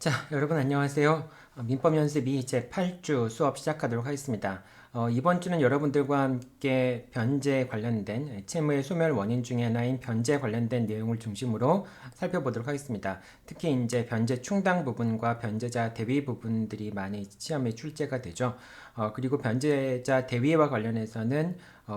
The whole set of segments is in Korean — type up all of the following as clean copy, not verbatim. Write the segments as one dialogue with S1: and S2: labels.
S1: 자, 여러분 안녕하세요. 민법 연습 2 제 8주 수업 시작하도록 하겠습니다. 이번 주는 여러분들과 함께 변제 관련된 채무의 소멸 원인 중에 하나인 변제 관련된 내용을 중심으로 살펴보도록 하겠습니다. 특히 이제 변제 충당 부분과 변제자 대위 부분들이 많이 시험에 출제가 되죠. 그리고 변제자 대위와 관련해서는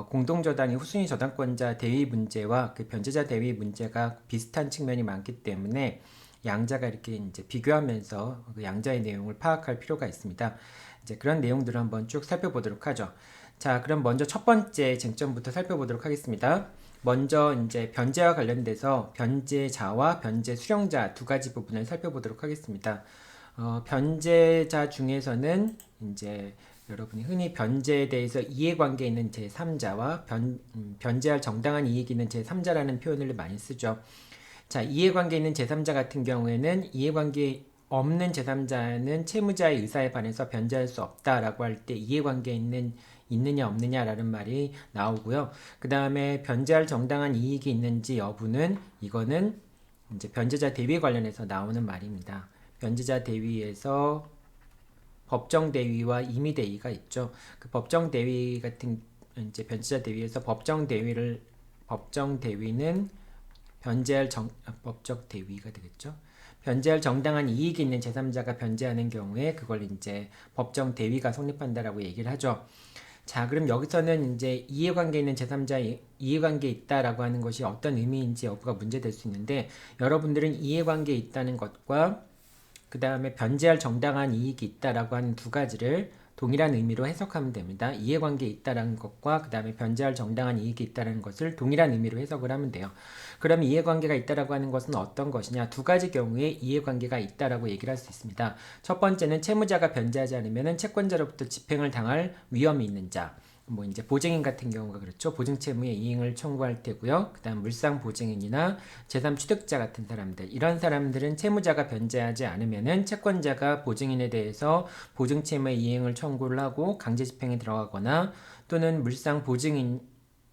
S1: 공동저당이 후순위 저당권자 대위 문제와 그 변제자 대위 문제가 비슷한 측면이 많기 때문에 양자가 이렇게 이제 비교하면서 그 양자의 내용을 파악할 필요가 있습니다. 이제 그런 내용들을 한번 쭉 살펴보도록 하죠. 자, 그럼 먼저 첫 번째 쟁점부터 살펴보도록 하겠습니다. 먼저 이제 변제와 관련돼서 변제자와 변제 수령자 두 가지 부분을 살펴보도록 하겠습니다. 변제자 중에서는 이제 여러분이 흔히 변제에 대해서 이해관계 있는 제3자와 변제할 정당한 이익이 있는 제3자라는 표현을 많이 쓰죠. 자, 이해관계 있는 제3자 같은 경우에는 이해관계 없는 제3자는 채무자의 의사에 반해서 변제할 수 없다라고 할 때 이해관계 있느냐 없느냐라는 말이 나오고요. 그 다음에 변제할 정당한 이익이 있는지 여부는 이거는 이제 변제자 대위 관련해서 나오는 말입니다. 변제자 대위에서 법정 대위와 임의 대위가 있죠. 그 법정 대위 같은 이제 변제자 대위에서 법정 대위는 법적 대위가 되겠죠. 변제할 정당한 이익이 있는 제3자가 변제하는 경우에 그걸 이제 법정 대위가 성립한다라고 얘기를 하죠. 자, 그럼 여기서는 이제 이해관계 있는 제3자 이해관계 있다라고 하는 것이 어떤 의미인지 여부가 문제될 수 있는데 여러분들은 이해관계 있다는 것과 그 다음에 변제할 정당한 이익이 있다라고 하는 두 가지를 동일한 의미로 해석하면 됩니다. 이해관계 있다라는 것과 그 다음에 변제할 정당한 이익이 있다라는 것을 동일한 의미로 해석을 하면 돼요. 그럼 이해관계가 있다라고 하는 것은 어떤 것이냐? 두 가지 경우에 이해관계가 있다라고 얘기를 할 수 있습니다. 첫 번째는 채무자가 변제하지 않으면 채권자로부터 집행을 당할 위험이 있는 자. 뭐 이제 보증인 같은 경우가 그렇죠. 보증채무의 이행을 청구할 테고요. 그다음 물상 보증인이나 제3취득자 같은 사람들, 이런 사람들은 채무자가 변제하지 않으면은 채권자가 보증인에 대해서 보증채무의 이행을 청구를 하고 강제 집행에 들어가거나 또는 물상 보증인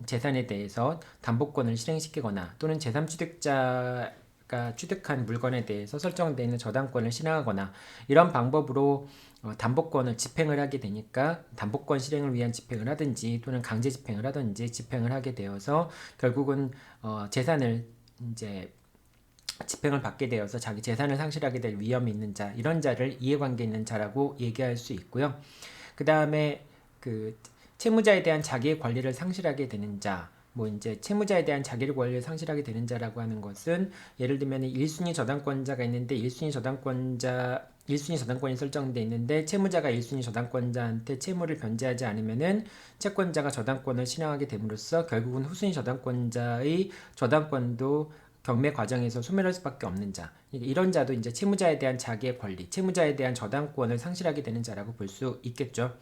S1: 재산에 대해서 담보권을 실행시키거나 또는 제3취득자가 취득한 물건에 대해서 설정되어 있는 저당권을 실행하거나 이런 방법으로 담보권을 집행을 하게 되니까 담보권 실행을 위한 집행을 하든지 또는 강제 집행을 하든지 집행을 하게 되어서 결국은 재산을 이제 집행을 받게 되어서 자기 재산을 상실하게 될 위험이 있는 자, 이런 자를 이해관계 있는 자라고 얘기할 수 있고요. 그 다음에 그 채무자에 대한 자기의 권리를 상실하게 되는 자, 뭐 이제 채무자에 대한 자기의 권리를 상실하게 되는 자라고 하는 것은 예를 들면 1순위 저당권자가 있는데 1순위 저당권이 설정돼 있는데 채무자가 1순위 저당권자한테 채무를 변제하지 않으면은 채권자가 저당권을 실행하게 됨으로써 결국은 후순위 저당권자의 저당권도 경매 과정에서 소멸할 수밖에 없는 자, 이런 자도 이제 채무자에 대한 자기의 권리, 채무자에 대한 저당권을 상실하게 되는 자라고 볼 수 있겠죠.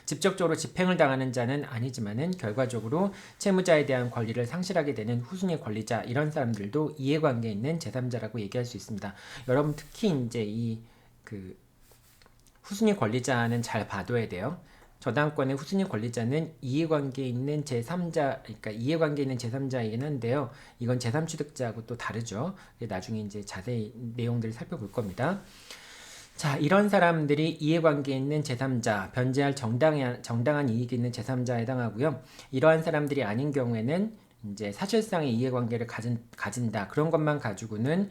S1: 직접적으로 집행을 당하는 자는 아니지만은 결과적으로 채무자에 대한 권리를 상실하게 되는 후순위 권리자, 이런 사람들도 이해관계 있는 제3자라고 얘기할 수 있습니다. 여러분 특히 이제 이 그 후순위 권리자는 잘 봐둬야 돼요. 저당권의 후순위 권리자는 이해관계 있는 제3자, 그러니까 이해관계 있는 제3자이긴 한데요. 이건 제3취득자하고 또 다르죠. 나중에 이제 자세히 내용들을 살펴볼 겁니다. 자, 이런 사람들이 이해관계 있는 제3자, 변제할 정당한 이익이 있는 제3자에 해당하고요. 이러한 사람들이 아닌 경우에는 이제 사실상의 이해관계를 가진다. 그런 것만 가지고는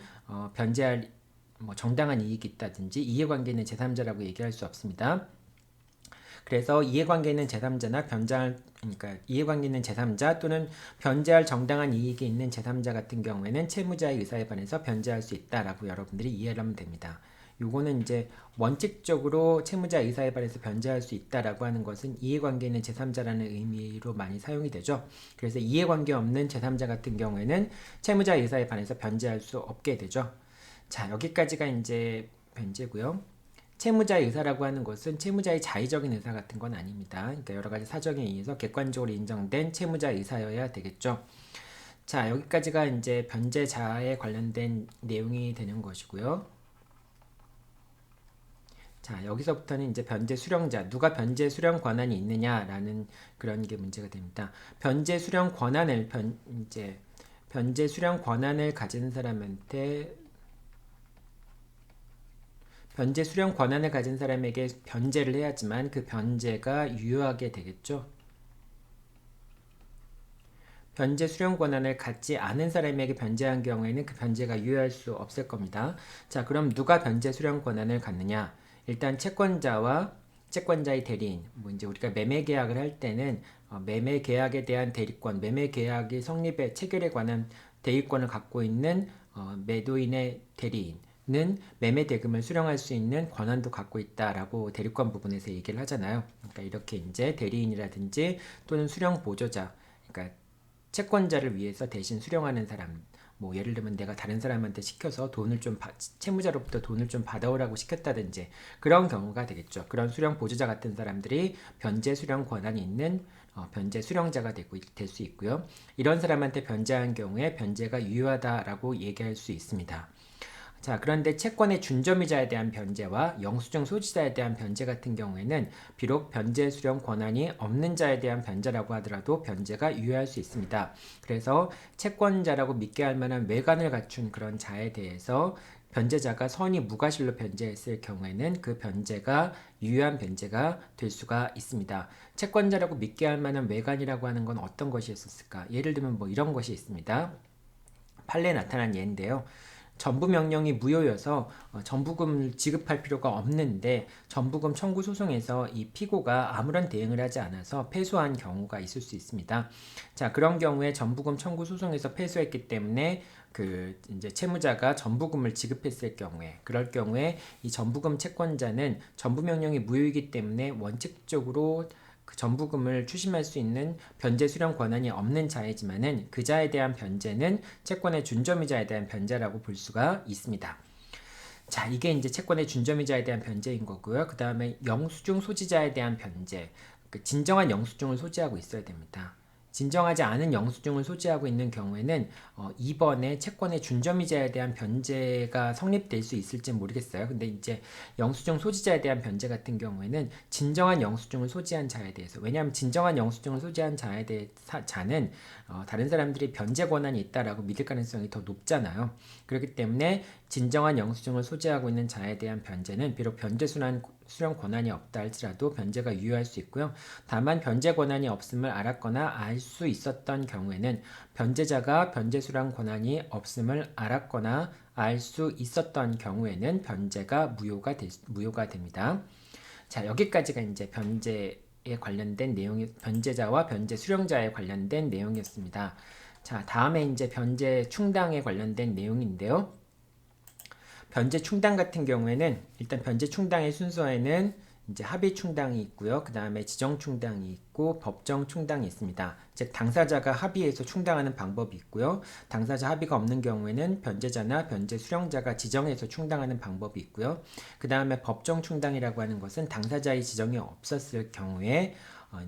S1: 변제할 뭐 정당한 이익이 있다든지 이해관계 있는 제3자라고 얘기할 수 없습니다. 그래서 이해관계 있는 제3자나 그러니까 이해관계 있는 제3자 또는 변제할 정당한 이익이 있는 제3자 같은 경우에는 채무자의 의사에 반해서 변제할 수 있다라고 여러분들이 이해를 하면 됩니다. 요거는 이제 원칙적으로 채무자 의사에 반해서 변제할 수 있다라고 하는 것은 이해관계 있는 제3자라는 의미로 많이 사용이 되죠. 그래서 이해관계 없는 제3자 같은 경우에는 채무자 의사에 반해서 변제할 수 없게 되죠. 자, 여기까지가 이제 변제고요. 채무자의 의사라고 하는 것은 채무자의 자의적인 의사 같은 건 아닙니다. 그러니까 여러 가지 사정에 의해서 객관적으로 인정된 채무자의 의사여야 되겠죠. 자, 여기까지가 이제 변제자에 관련된 내용이 되는 것이고요. 자, 여기서부터는 이제 변제 수령자, 누가 변제 수령 권한이 있느냐라는 그런 게 문제가 됩니다. 변제 수령 권한을 변제 수령 권한을 가진 사람한테 변제 수령 권한을 가진 사람에게 변제를 해야지만 그 변제가 유효하게 되겠죠. 변제 수령 권한을 갖지 않은 사람에게 변제한 경우에는 그 변제가 유효할 수 없을 겁니다. 자, 그럼 누가 변제 수령 권한을 갖느냐? 일단 채권자와 채권자의 대리인. 뭐 이제 우리가 매매 계약을 할 때는 매매 계약에 대한 대리권, 매매 계약의 성립의 체결에 관한 대리권을 갖고 있는 매도인의 대리인은 매매 대금을 수령할 수 있는 권한도 갖고 있다라고 대리권 부분에서 얘기를 하잖아요. 그러니까 이렇게 이제 대리인이라든지 또는 수령 보조자, 그러니까 채권자를 위해서 대신 수령하는 사람, 뭐 예를 들면 내가 다른 사람한테 시켜서 채무자로부터 돈을 좀 받아오라고 시켰다든지 그런 경우가 되겠죠. 그런 수령 보조자 같은 사람들이 변제 수령 권한이 있는 변제 수령자가 될 수 있고요. 이런 사람한테 변제한 경우에 변제가 유효하다라고 얘기할 수 있습니다. 자, 그런데 채권의 준점이자에 대한 변제와 영수증 소지자에 대한 변제 같은 경우에는 비록 변제 수령 권한이 없는 자에 대한 변제라고 하더라도 변제가 유효할 수 있습니다. 그래서 채권자라고 믿게 할 만한 외관을 갖춘 그런 자에 대해서 변제자가 선의 무과실로 변제했을 경우에는 그 변제가 유효한 변제가 될 수가 있습니다. 채권자라고 믿게 할 만한 외관이라고 하는 건 어떤 것이 있었을까? 예를 들면 뭐 이런 것이 있습니다. 판례에 나타난 예인데요. 전부 명령이 무효여서 전부금을 지급할 필요가 없는데 전부금 청구 소송에서 이 피고가 아무런 대응을 하지 않아서 패소한 경우가 있을 수 있습니다. 자, 그런 경우에 전부금 청구 소송에서 패소했기 때문에 그 이제 채무자가 전부금을 지급했을 경우에 그럴 경우에 이 전부금 채권자는 전부 명령이 무효이기 때문에 원칙적으로 그 전부금을 추심할 수 있는 변제 수령 권한이 없는 자이지만은 그 자에 대한 변제는 채권의 준점이자에 대한 변제라고 볼 수가 있습니다. 자, 이게 이제 채권의 준점이자에 대한 변제인 거고요. 그 다음에 영수증 소지자에 대한 변제, 진정한 영수증을 소지하고 있어야 됩니다. 진정하지 않은 영수증을 소지하고 있는 경우에는 이번에 채권의 준점이자에 대한 변제가 성립될 수 있을지 모르겠어요. 근데 이제 영수증 소지자에 대한 변제 같은 경우에는 진정한 영수증을 소지한 자에 대해서, 왜냐하면 진정한 영수증을 소지한 자는 다른 사람들이 변제 권한이 있다라고 믿을 가능성이 더 높잖아요. 그렇기 때문에 진정한 영수증을 소지하고 있는 자에 대한 변제는 비록 변제 수령 권한이 없다 할지라도 변제가 유효할 수 있고요. 다만 변제 권한이 없음을 알았거나 알 수 있었던 경우에는 변제자가 변제 수령 권한이 없음을 알았거나 알 수 있었던 경우에는 변제가 무효가 됩니다. 자, 여기까지가 이제 변제에 관련된 변제자와 변제 수령자에 관련된 내용이었습니다. 자, 다음에 이제 변제 충당에 관련된 내용인데요. 변제 충당 같은 경우에는 일단 변제 충당의 순서에는 이제 합의 충당이 있고요. 그 다음에 지정 충당이 있고 법정 충당이 있습니다. 즉 당사자가 합의해서 충당하는 방법이 있고요. 당사자 합의가 없는 경우에는 변제자나 변제 수령자가 지정해서 충당하는 방법이 있고요. 그 다음에 법정 충당이라고 하는 것은 당사자의 지정이 없었을 경우에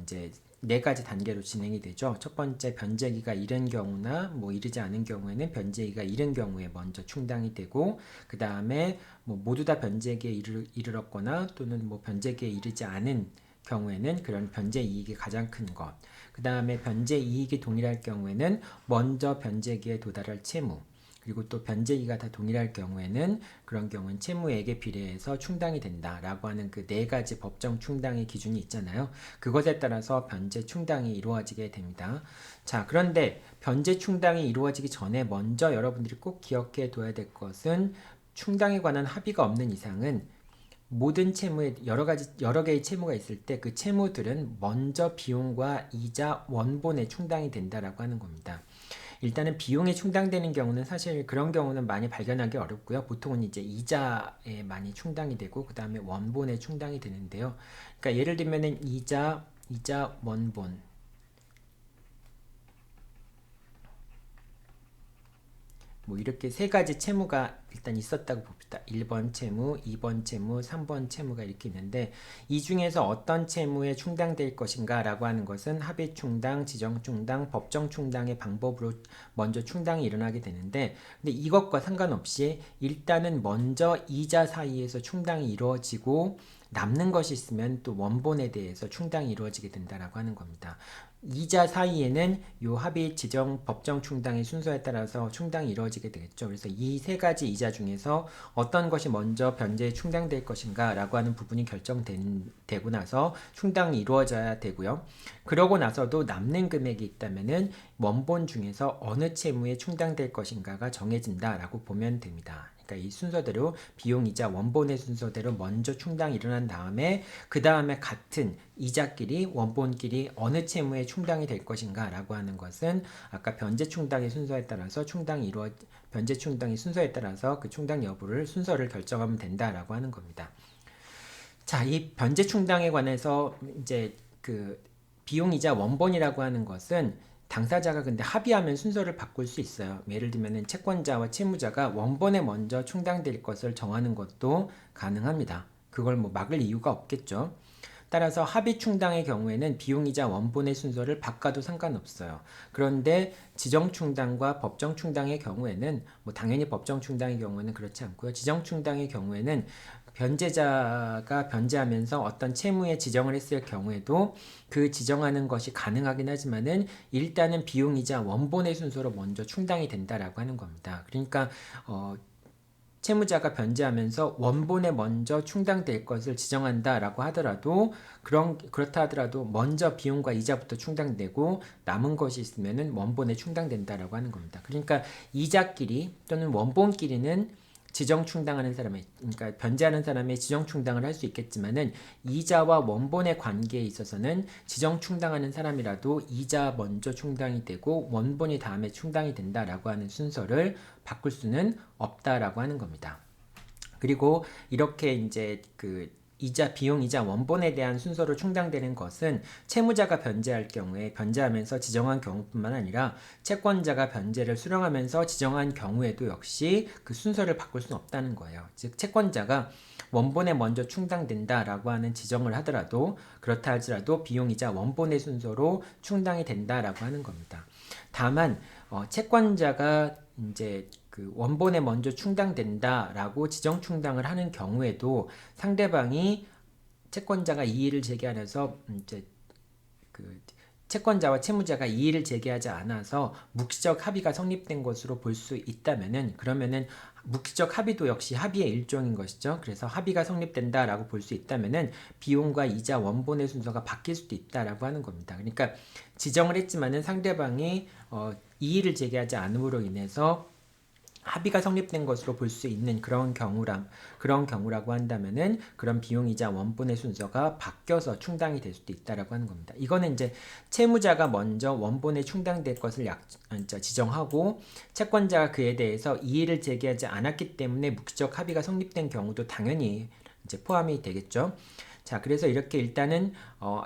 S1: 이제 네 가지 단계로 진행이 되죠. 첫 번째 변제기가 이른 경우나 뭐 이르지 않은 경우에는 변제기가 이른 경우에 먼저 충당이 되고 그 다음에 뭐 모두 다 변제기에 이르렀거나 또는 뭐 변제기에 이르지 않은 경우에는 그런 변제 이익이 가장 큰 것. 그 다음에 변제 이익이 동일할 경우에는 먼저 변제기에 도달할 채무. 그리고 또 변제기가 다 동일할 경우에는 그런 경우는 채무액에 비례해서 충당이 된다라고 하는 그 네 가지 법정 충당의 기준이 있잖아요. 그것에 따라서 변제 충당이 이루어지게 됩니다. 자, 그런데 변제 충당이 이루어지기 전에 먼저 여러분들이 꼭 기억해 둬야 될 것은 충당에 관한 합의가 없는 이상은 모든 채무에 여러 개의 채무가 있을 때 그 채무들은 먼저 비용과 이자 원본에 충당이 된다라고 하는 겁니다. 일단은 비용이 충당되는 경우는 사실 그런 경우는 많이 발견하기 어렵고요. 보통은 이제 이자에 많이 충당이 되고 그 다음에 원본에 충당이 되는데요. 그러니까 예를 들면은 이자, 원본. 뭐 이렇게 세 가지 채무가 일단 있었다고 봅시다. 1번 채무, 2번 채무, 3번 채무가 이렇게 있는데 이 중에서 어떤 채무에 충당될 것인가 라고 하는 것은 합의 충당, 지정 충당, 법정 충당의 방법으로 먼저 충당이 일어나게 되는데 근데 이것과 상관없이 일단은 먼저 이자 사이에서 충당이 이루어지고 남는 것이 있으면 또 원본에 대해서 충당이 이루어지게 된다라고 하는 겁니다. 이자 사이에는 요 합의 지정 법정 충당의 순서에 따라서 충당이 이루어지게 되겠죠. 그래서 이 세 가지 이자 중에서 어떤 것이 먼저 변제에 충당될 것인가 라고 하는 부분이 결정되고 나서 충당이 이루어져야 되고요. 그러고 나서도 남는 금액이 있다면은 원본 중에서 어느 채무에 충당될 것인가가 정해진다라고 보면 됩니다. 그러니까 이 순서대로 비용이자 원본의 순서대로 먼저 충당이 일어난 다음에 그 다음에 같은 이자끼리 원본끼리 어느 채무에 충당이 될 것인가 라고 하는 것은 아까 변제 충당의 순서에 따라서 변제 충당의 순서에 따라서 그 충당 여부를 순서를 결정하면 된다라고 하는 겁니다. 자, 이 변제 충당에 관해서 이제 그 비용이자 원본이라고 하는 것은 당사자가 근데 합의하면 순서를 바꿀 수 있어요. 예를 들면 채권자와 채무자가 원본에 먼저 충당될 것을 정하는 것도 가능합니다. 그걸 뭐 막을 이유가 없겠죠. 따라서 합의 충당의 경우에는 비용이자 원본의 순서를 바꿔도 상관없어요. 그런데 지정 충당과 법정 충당의 경우에는 뭐 당연히 법정 충당의 경우에는 그렇지 않고요. 지정 충당의 경우에는 변제자가 변제하면서 어떤 채무에 지정을 했을 경우에도 그 지정하는 것이 가능하긴 하지만은 일단은 비용이자 원본의 순서로 먼저 충당이 된다라고 하는 겁니다. 그러니까 채무자가 변제하면서 원본에 먼저 충당될 것을 지정한다라고 하더라도 그렇다 하더라도 먼저 비용과 이자부터 충당되고 남은 것이 있으면은 원본에 충당된다라고 하는 겁니다. 그러니까 이자끼리 또는 원본끼리는 지정 충당하는 사람의 그러니까 변제하는 사람의 지정 충당을 할 수 있겠지만은 이자와 원본의 관계에 있어서는 지정 충당하는 사람이라도 이자 먼저 충당이 되고 원본이 다음에 충당이 된다라고 하는 순서를 바꿀 수는 없다라고 하는 겁니다. 그리고 이렇게 이제 그 비용이자 원본에 대한 순서로 충당되는 것은 채무자가 변제할 경우에 변제하면서 지정한 경우뿐만 아니라 채권자가 변제를 수령하면서 지정한 경우에도 역시 그 순서를 바꿀 수는 없다는 거예요. 즉 채권자가 원본에 먼저 충당된다라고 하는 지정을 하더라도 그렇다 할지라도 비용이자 원본의 순서로 충당이 된다라고 하는 겁니다. 다만 채권자가 이제 그 원본에 먼저 충당된다라고 지정 충당을 하는 경우에도 상대방이 채권자가 이의를 제기하면서 이제 그 채권자와 채무자가 이의를 제기하지 않아서 묵시적 합의가 성립된 것으로 볼 수 있다면은 그러면은 묵시적 합의도 역시 합의의 일종인 것이죠. 그래서 합의가 성립된다라고 볼 수 있다면은 비용과 이자 원본의 순서가 바뀔 수도 있다라고 하는 겁니다. 그러니까 지정을 했지만은 상대방이 이의를 제기하지 않음으로 인해서 합의가 성립된 것으로 볼 수 있는 그런 경우라고 한다면은 그런 비용이자 원본의 순서가 바뀌어서 충당이 될 수도 있다라고 하는 겁니다. 이거는 이제 채무자가 먼저 원본에 충당될 것을 지정하고 채권자가 그에 대해서 이의를 제기하지 않았기 때문에 묵시적 합의가 성립된 경우도 당연히 이제 포함이 되겠죠. 자, 그래서 이렇게 일단은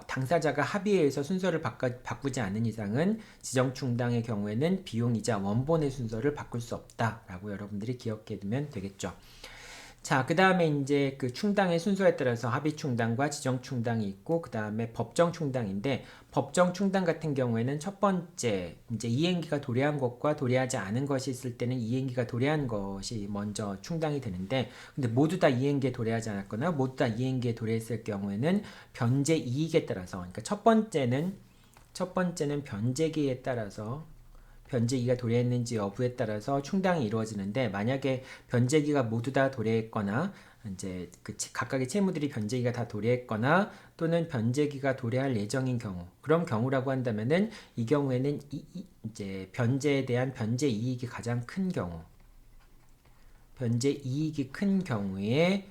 S1: 당사자가 합의에 의해서 순서를 바꾸지 않은 이상은 지정 충당의 경우에는 비용이자 원본의 순서를 바꿀 수 없다라고 여러분들이 기억해 두면 되겠죠. 자, 그 다음에 이제 그 충당의 순서에 따라서 합의 충당과 지정 충당이 있고, 그 다음에 법정 충당인데, 법정 충당 같은 경우에는 첫 번째, 이제 이행기가 도래한 것과 도래하지 않은 것이 있을 때는 이행기가 도래한 것이 먼저 충당이 되는데, 근데 모두 다 이행기에 도래하지 않았거나, 모두 다 이행기에 도래했을 경우에는 변제 이익에 따라서, 그러니까 첫 번째는 변제기에 따라서 변제기가 도래했는지 여부에 따라서 충당이 이루어지는데 만약에 변제기가 모두 다 도래했거나 이제 그 각각의 채무들이 변제기가 다 도래했거나 또는 변제기가 도래할 예정인 경우 그런 경우라고 한다면은 이 경우에는 이제 변제에 대한 변제 이익이 가장 큰 경우 변제 이익이 큰 경우에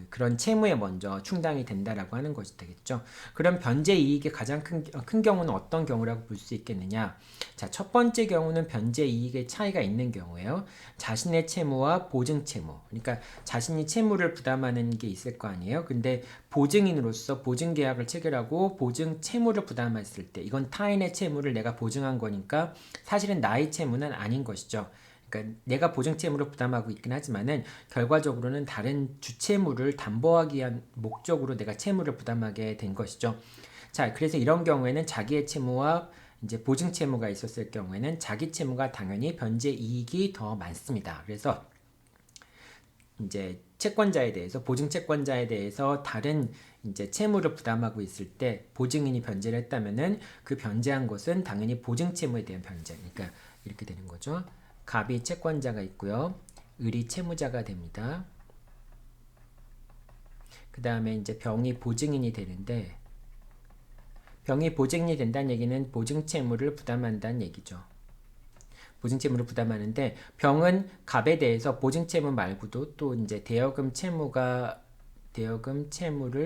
S1: 그런 채무에 먼저 충당이 된다라고 하는 것이 되겠죠. 그럼 변제 이익이 가장 큰 경우는 어떤 경우라고 볼 수 있겠느냐? 자, 첫 번째 경우는 변제 이익의 차이가 있는 경우예요. 자신의 채무와 보증 채무. 그러니까 자신이 채무를 부담하는 게 있을 거 아니에요. 근데 보증인으로서 보증 계약을 체결하고 보증 채무를 부담했을 때 이건 타인의 채무를 내가 보증한 거니까 사실은 나의 채무는 아닌 것이죠. 그러니까 내가 보증 채무를 부담하고 있긴 하지만은 결과적으로는 다른 주채무를 담보하기 위한 목적으로 내가 채무를 부담하게 된 것이죠. 자, 그래서 이런 경우에는 자기의 채무와 이제 보증 채무가 있었을 경우에는 자기 채무가 당연히 변제 이익이 더 많습니다. 그래서 이제 채권자에 대해서 보증 채권자에 대해서 다른 이제 채무를 부담하고 있을 때 보증인이 변제를 했다면은 그 변제한 것은 당연히 보증 채무에 대한 변제. 그러니까 이렇게 되는 거죠. 갑이 채권자가 있고요. 을이 채무자가 됩니다. 그 다음에 이제 병이 보증인이 되는데 병이 보증인이 된다는 얘기는 보증 채무를 부담한다는 얘기죠. 보증 채무를 부담하는데 병은 갑에 대해서 보증 채무 말고도 또 이제 대여금 채무를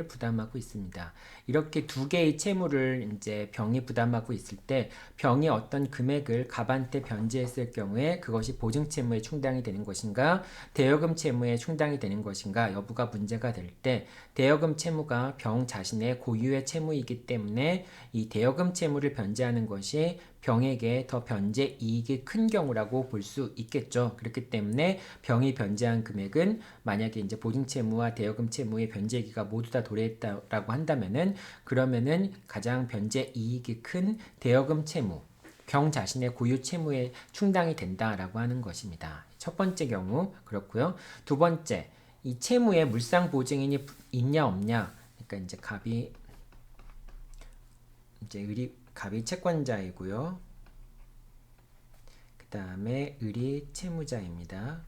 S1: 부담하고 있습니다. 이렇게 두 개의 채무를 이제 병이 부담하고 있을 때 병이 어떤 금액을 갑한테 변제했을 경우에 그것이 보증 채무에 충당이 되는 것인가 대여금 채무에 충당이 되는 것인가 여부가 문제가 될 때 대여금 채무가 병 자신의 고유의 채무이기 때문에 이 대여금 채무를 변제하는 것이 병에게 더 변제 이익이 큰 경우라고 볼 수 있겠죠. 그렇기 때문에 병이 변제한 금액은 만약에 이제 보증 채무와 대여금 채무의 변제기가 모두 다 도래했다라고 한다면은 그러면은 가장 변제 이익이 큰 대여금 채무, 병 자신의 고유 채무에 충당이 된다라고 하는 것입니다. 첫 번째 경우 그렇고요. 두 번째, 이 채무에 물상 보증인이 있냐 없냐. 그러니까 이제 갑이 채권자이고요. 그 다음에 을이 채무자입니다.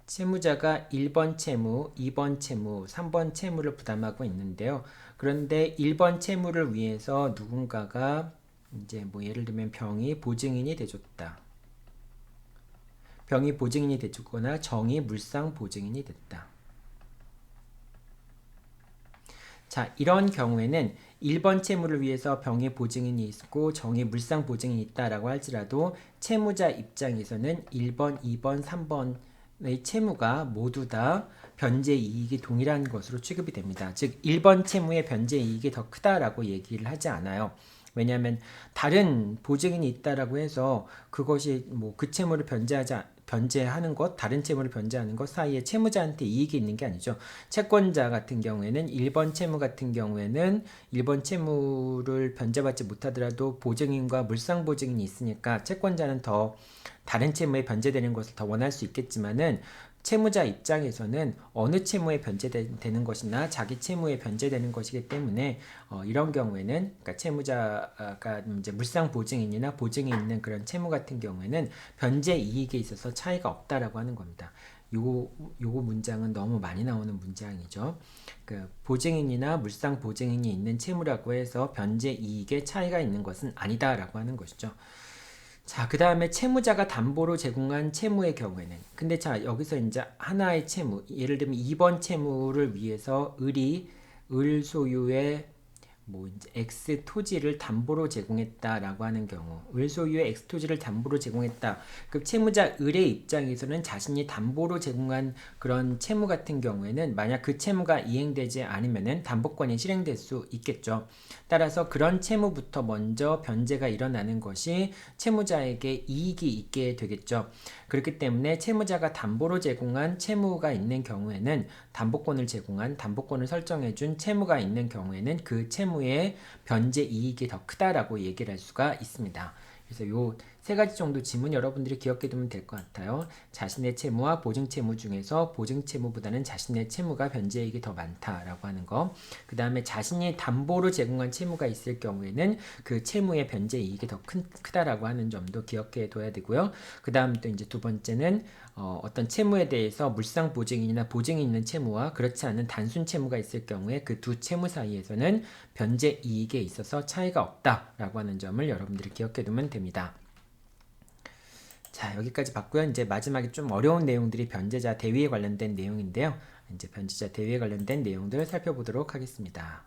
S1: 채무자가 1번 채무, 2번 채무, 3번 채무를 부담하고 있는데요. 그런데 1번 채무를 위해서 누군가가 이제 뭐 예를 들면 병이 보증인이 돼줬다. 병이 보증인이 돼주거나 정이 물상 보증인이 됐다. 자, 이런 경우에는 1번 채무를 위해서 병의 보증인이 있고 정의 물상 보증인이 있다라고 할지라도 채무자 입장에서는 1번, 2번, 3번의 채무가 모두 다 변제 이익이 동일한 것으로 취급이 됩니다. 즉 1번 채무의 변제 이익이 더 크다라고 얘기를 하지 않아요. 왜냐하면 다른 보증인이 있다라고 해서 그것이 뭐 그 채무를 변제하는 것, 다른 채무를 변제하는 것 사이에 채무자한테 이익이 있는 게 아니죠. 채권자 같은 경우에는 1번 채무 같은 경우에는 1번 채무를 변제받지 못하더라도 보증인과 물상 보증인이 있으니까 채권자는 더 다른 채무에 변제되는 것을 더 원할 수 있겠지만은 채무자 입장에서는 어느 채무에 변제되는 것이나 자기 채무에 변제되는 것이기 때문에 이런 경우에는 그러니까 채무자가 이제 물상 보증인이나 보증이 있는 그런 채무 같은 경우에는 변제 이익에 있어서 차이가 없다라고 하는 겁니다. 요거 문장은 너무 많이 나오는 문장이죠. 그 보증인이나 물상 보증인이 있는 채무라고 해서 변제 이익에 차이가 있는 것은 아니다라고 하는 것이죠. 자, 그 다음에 채무자가 담보로 제공한 채무의 경우에는 근데 자 여기서 이제 하나의 채무 예를 들면 2번 채무를 위해서 을 소유의 뭐 이제 X 토지를 담보로 제공했다라고 하는 경우 을 소유의 X 토지를 담보로 제공했다. 그 채무자 을의 입장에서는 자신이 담보로 제공한 그런 채무 같은 경우에는 만약 그 채무가 이행되지 않으면은 담보권이 실행될 수 있겠죠. 따라서 그런 채무부터 먼저 변제가 일어나는 것이 채무자에게 이익이 있게 되겠죠. 그렇기 때문에 채무자가 담보로 제공한 채무가 있는 경우에는 담보권을 설정해준 채무가 있는 경우에는 그 채무의 변제 이익이 더 크다라고 얘기를 할 수가 있습니다. 그래서 요 세 가지 정도 지문 여러분들이 기억해 두면 될 것 같아요. 자신의 채무와 보증 채무 중에서 보증 채무보다는 자신의 채무가 변제 이익이 더 많다라고 하는 거. 그 다음에 자신이 담보로 제공한 채무가 있을 경우에는 그 채무의 변제 이익이 더 크다라고 하는 점도 기억해 둬야 되고요. 그 다음 또 이제 두 번째는 어떤 채무에 대해서 물상 보증인이나 보증이 있는 채무와 그렇지 않은 단순 채무가 있을 경우에 그 두 채무 사이에서는 변제 이익에 있어서 차이가 없다라고 하는 점을 여러분들이 기억해 두면 됩니다. 자, 여기까지 봤고요. 이제 마지막에 좀 어려운 내용들이 변제자 대위에 관련된 내용인데요. 이제 변제자 대위에 관련된 내용들을 살펴보도록 하겠습니다.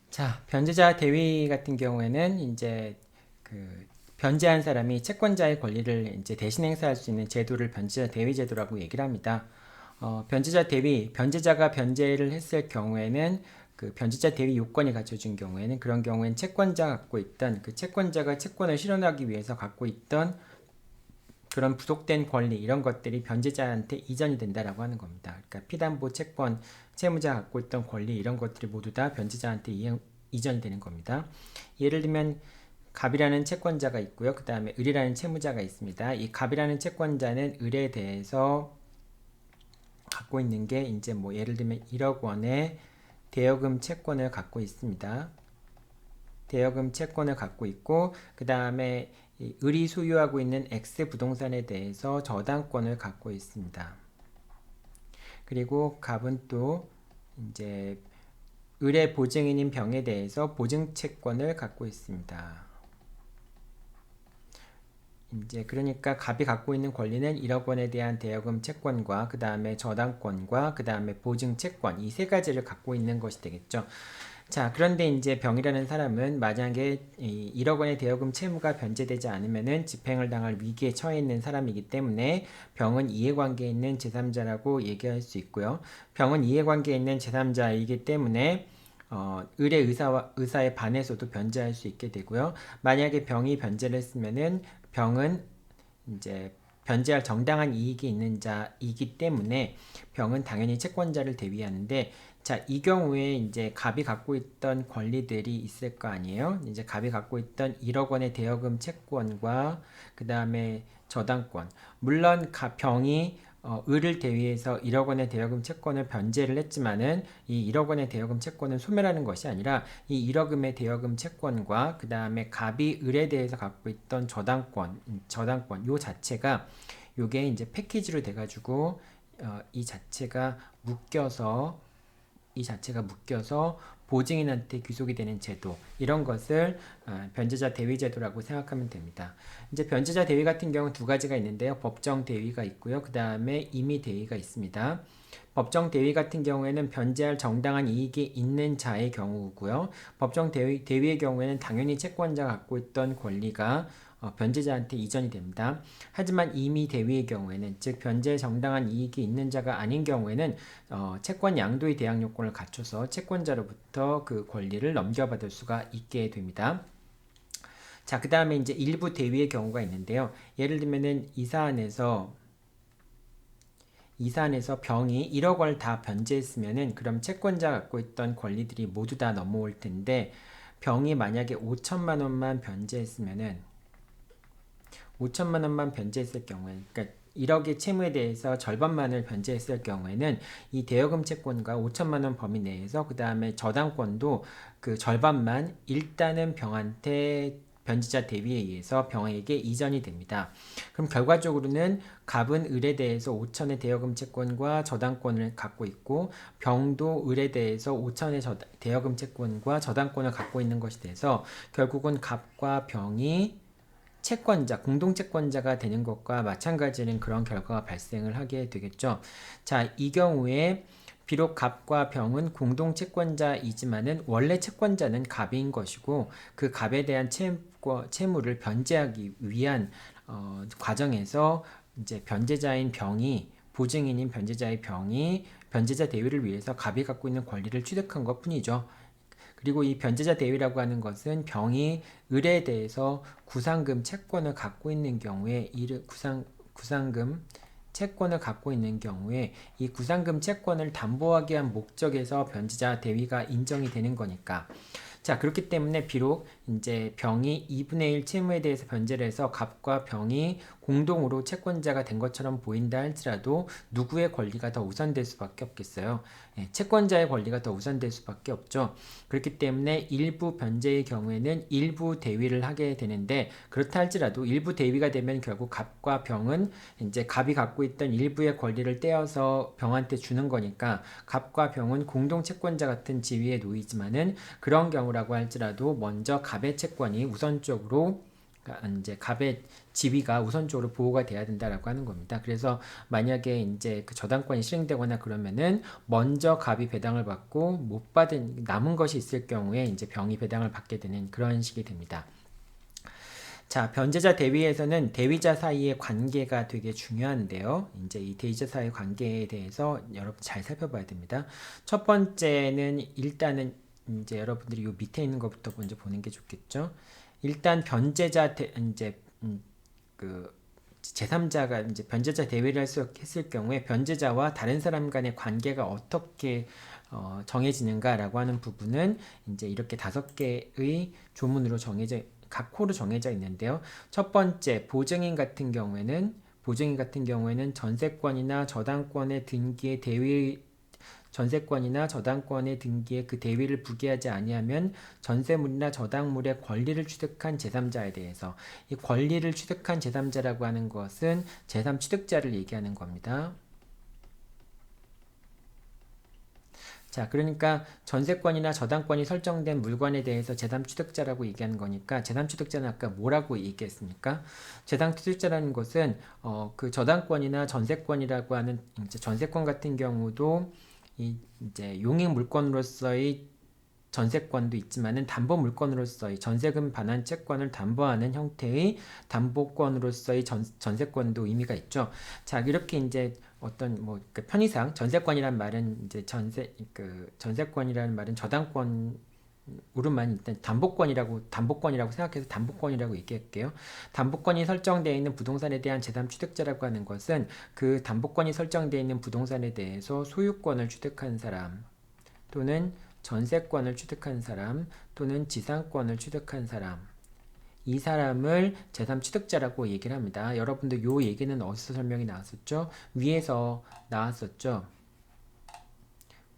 S1: 자, 변제자 대위 같은 경우에는 이제 그 변제한 사람이 채권자의 권리를 이제 대신 행사할 수 있는 제도를 변제자 대위 제도라고 얘기를 합니다. 변제자 대위, 변제자가 변제를 했을 경우에는 그 변제자 대위 요건이 갖춰진 경우에는 그런 경우에는 채권자가 갖고 있던 그 채권자가 채권을 실현하기 위해서 갖고 있던 그런 부속된 권리 이런 것들이 변제자한테 이전이 된다라고 하는 겁니다. 그러니까 피담보 채권, 채무자가 갖고 있던 권리 이런 것들이 모두 다 변제자한테 이전이 되는 겁니다. 예를 들면 갑이라는 채권자가 있고요. 그 다음에 을이라는 채무자가 있습니다. 이 갑이라는 채권자는 을에 대해서 갖고 있는 게 이제 뭐 예를 들면 1억 원의 대여금 채권을 갖고 있습니다. 대여금 채권을 갖고 있고 그 다음에 을이 소유하고 있는 X 부동산에 대해서 저당권을 갖고 있습니다. 그리고 갑은 또 이제 을의 보증인인 병에 대해서 보증채권을 갖고 있습니다. 이제 그러니까 갑이 갖고 있는 권리는 1억 원에 대한 대여금 채권과 그 다음에 저당권과 그 다음에 보증채권 이 세 가지를 갖고 있는 것이 되겠죠. 자, 그런데 이제 병이라는 사람은 만약에 1억 원의 대여금 채무가 변제되지 않으면은 집행을 당할 위기에 처해 있는 사람이기 때문에 병은 이해관계에 있는 제3자라고 얘기할 수 있고요. 병은 이해관계에 있는 제3자이기 때문에 을의 의사에 반해서도 변제할 수 있게 되고요. 만약에 병이 변제를 했으면은 병은 이제 변제할 정당한 이익이 있는 자이기 때문에 병은 당연히 채권자를 대위하는데 자, 이 경우에 이제 갑이 갖고 있던 권리들이 있을 거 아니에요? 이제 갑이 갖고 있던 1억 원의 대여금 채권과 그 다음에 저당권. 물론 병이 을을 대위해서 1억 원의 대여금 채권을 변제를 했지만은 이 1억 원의 대여금 채권을 소멸하는 것이 아니라 이 1억 원의 대여금 채권과 그 다음에 갑이 을에 대해서 갖고 있던 저당권 요 자체가 요게 이제 패키지로 돼가지고 이 자체가 묶여서 보증인한테 귀속이 되는 제도 이런 것을 변제자 대위 제도라고 생각하면 됩니다. 이제 변제자 대위 같은 경우는 두 가지가 있는데요. 법정 대위가 있고요. 그 다음에 임의 대위가 있습니다. 법정 대위 같은 경우에는 변제할 정당한 이익이 있는 자의 경우고요. 법정 대위의 경우에는 당연히 채권자가 갖고 있던 권리가 변제자한테 이전이 됩니다. 하지만 임의 대위의 경우에는 즉 변제에 정당한 이익이 있는 자가 아닌 경우에는 채권 양도의 대항 요건을 갖춰서 채권자로부터 그 권리를 넘겨받을 수가 있게 됩니다. 자, 그 다음에 이제 일부 대위의 경우가 있는데요. 예를 들면은 이 사안에서 병이 1억 원을 다 변제했으면은 그럼 채권자가 갖고 있던 권리들이 모두 다 넘어올 텐데 병이 만약에 5천만 원만 변제했으면은 5천만 원만 변제했을 경우에 그러니까 1억의 채무에 대해서 절반만을 변제했을 경우에는 이 대여금 채권과 5천만 원 범위 내에서 그 다음에 저당권도 그 절반만 일단은 병한테 변제자 대위에 의해서 병에게 이전이 됩니다. 그럼 결과적으로는 갑은 을에 대해서 5천의 대여금 채권과 저당권을 갖고 있고 병도 을에 대해서 5천의 대여금 채권과 저당권을 갖고 있는 것이 돼서 결국은 갑과 병이 채권자, 공동채권자가 되는 것과 마찬가지는 그런 결과가 발생을 하게 되겠죠. 자, 이 경우에 비록 갑과 병은 공동채권자이지만은 원래 채권자는 갑인 것이고 그 갑에 대한 채무를 변제하기 위한 과정에서 이제 변제자인 병이 보증인인 변제자의 병이 변제자 대위를 위해서 갑이 갖고 있는 권리를 취득한 것 뿐이죠. 그리고 이 변제자 대위라고 하는 것은 병이 을에 대해서 구상금 채권을 갖고 있는 경우에 구상금 채권을 갖고 있는 경우에 이 구상금 채권을 담보하기 위한 목적에서 변제자 대위가 인정이 되는 거니까 자, 그렇기 때문에 비록 이제 병이 2분의 1 채무에 대해서 변제를 해서 갑과 병이 공동으로 채권자가 된 것처럼 보인다 할지라도 누구의 권리가 더 우선될 수밖에 없겠어요. 채권자의 권리가 더 우선될 수밖에 없죠. 그렇기 때문에 일부 변제의 경우에는 일부 대위를 하게 되는데 그렇다 할지라도 일부 대위가 되면 결국 갑과 병은 이제 갑이 갖고 있던 일부의 권리를 떼어서 병한테 주는 거니까 갑과 병은 공동 채권자 같은 지위에 놓이지만은 그런 경우라고 할지라도 먼저 갑의 채권이 우선적으로 이제 갑의 지위가 우선적으로 보호가 돼야 된다라고 하는 겁니다. 그래서 만약에 이제 그 저당권이 실행되거나 그러면은 먼저 갑이 배당을 받고 못 받은 남은 것이 있을 경우에 이제 병이 배당을 받게 되는 그런 식이 됩니다. 자, 변제자 대위에서는 대위자 사이의 관계가 되게 중요한데요. 이제 이 대위자 사이의 관계에 대해서 여러분 잘 살펴봐야 됩니다. 첫 번째는 일단은 이제 여러분들이 요 밑에 있는 것부터 먼저 보는 게 좋겠죠. 일단 변제자 그 제3자가 이제 변제자 대위를 했을 경우에 변제자와 다른 사람 간의 관계가 어떻게 정해지는가라고 하는 부분은 이제 이렇게 5개의 조문으로 각 호로 정해져 있는데요. 첫 번째 보증인 같은 경우에는 전세권이나 저당권의 등기에 그 대위를 부기하지 아니하면 전세물이나 저당물의 권리를 취득한 제3자에 대해서, 이 권리를 취득한 제3자라고 하는 것은 제3취득자를 얘기하는 겁니다. 자, 그러니까 전세권이나 저당권이 설정된 물건에 대해서 제3취득자라고 얘기하는 거니까, 제3취득자는 아까 뭐라고 얘기했습니까? 제3취득자라는 것은 그 저당권이나 전세권이라고 하는, 이제 전세권 같은 경우도 이제 용익 물건으로서의 전세권도 있지만은 담보 물건으로서의 전세금 반환 채권을 담보하는 형태의 담보권으로서의 전세권도 의미가 있죠. 자, 이렇게 이제 어떤 뭐 편의상 전세권이란 말은 이제 전세권이라는 말은 저당권 으로만 일단 담보권이라고 생각해서 담보권이라고 얘기할게요. 담보권이 설정되어 있는 부동산에 대한 제3취득자라고 하는 것은 그 담보권이 설정되어 있는 부동산에 대해서 소유권을 취득한 사람, 또는 전세권을 취득한 사람, 또는 지상권을 취득한 사람, 이 사람을 제3취득자라고 얘기를 합니다. 여러분들 요 얘기는 어디서 설명이 나왔었죠? 위에서 나왔었죠.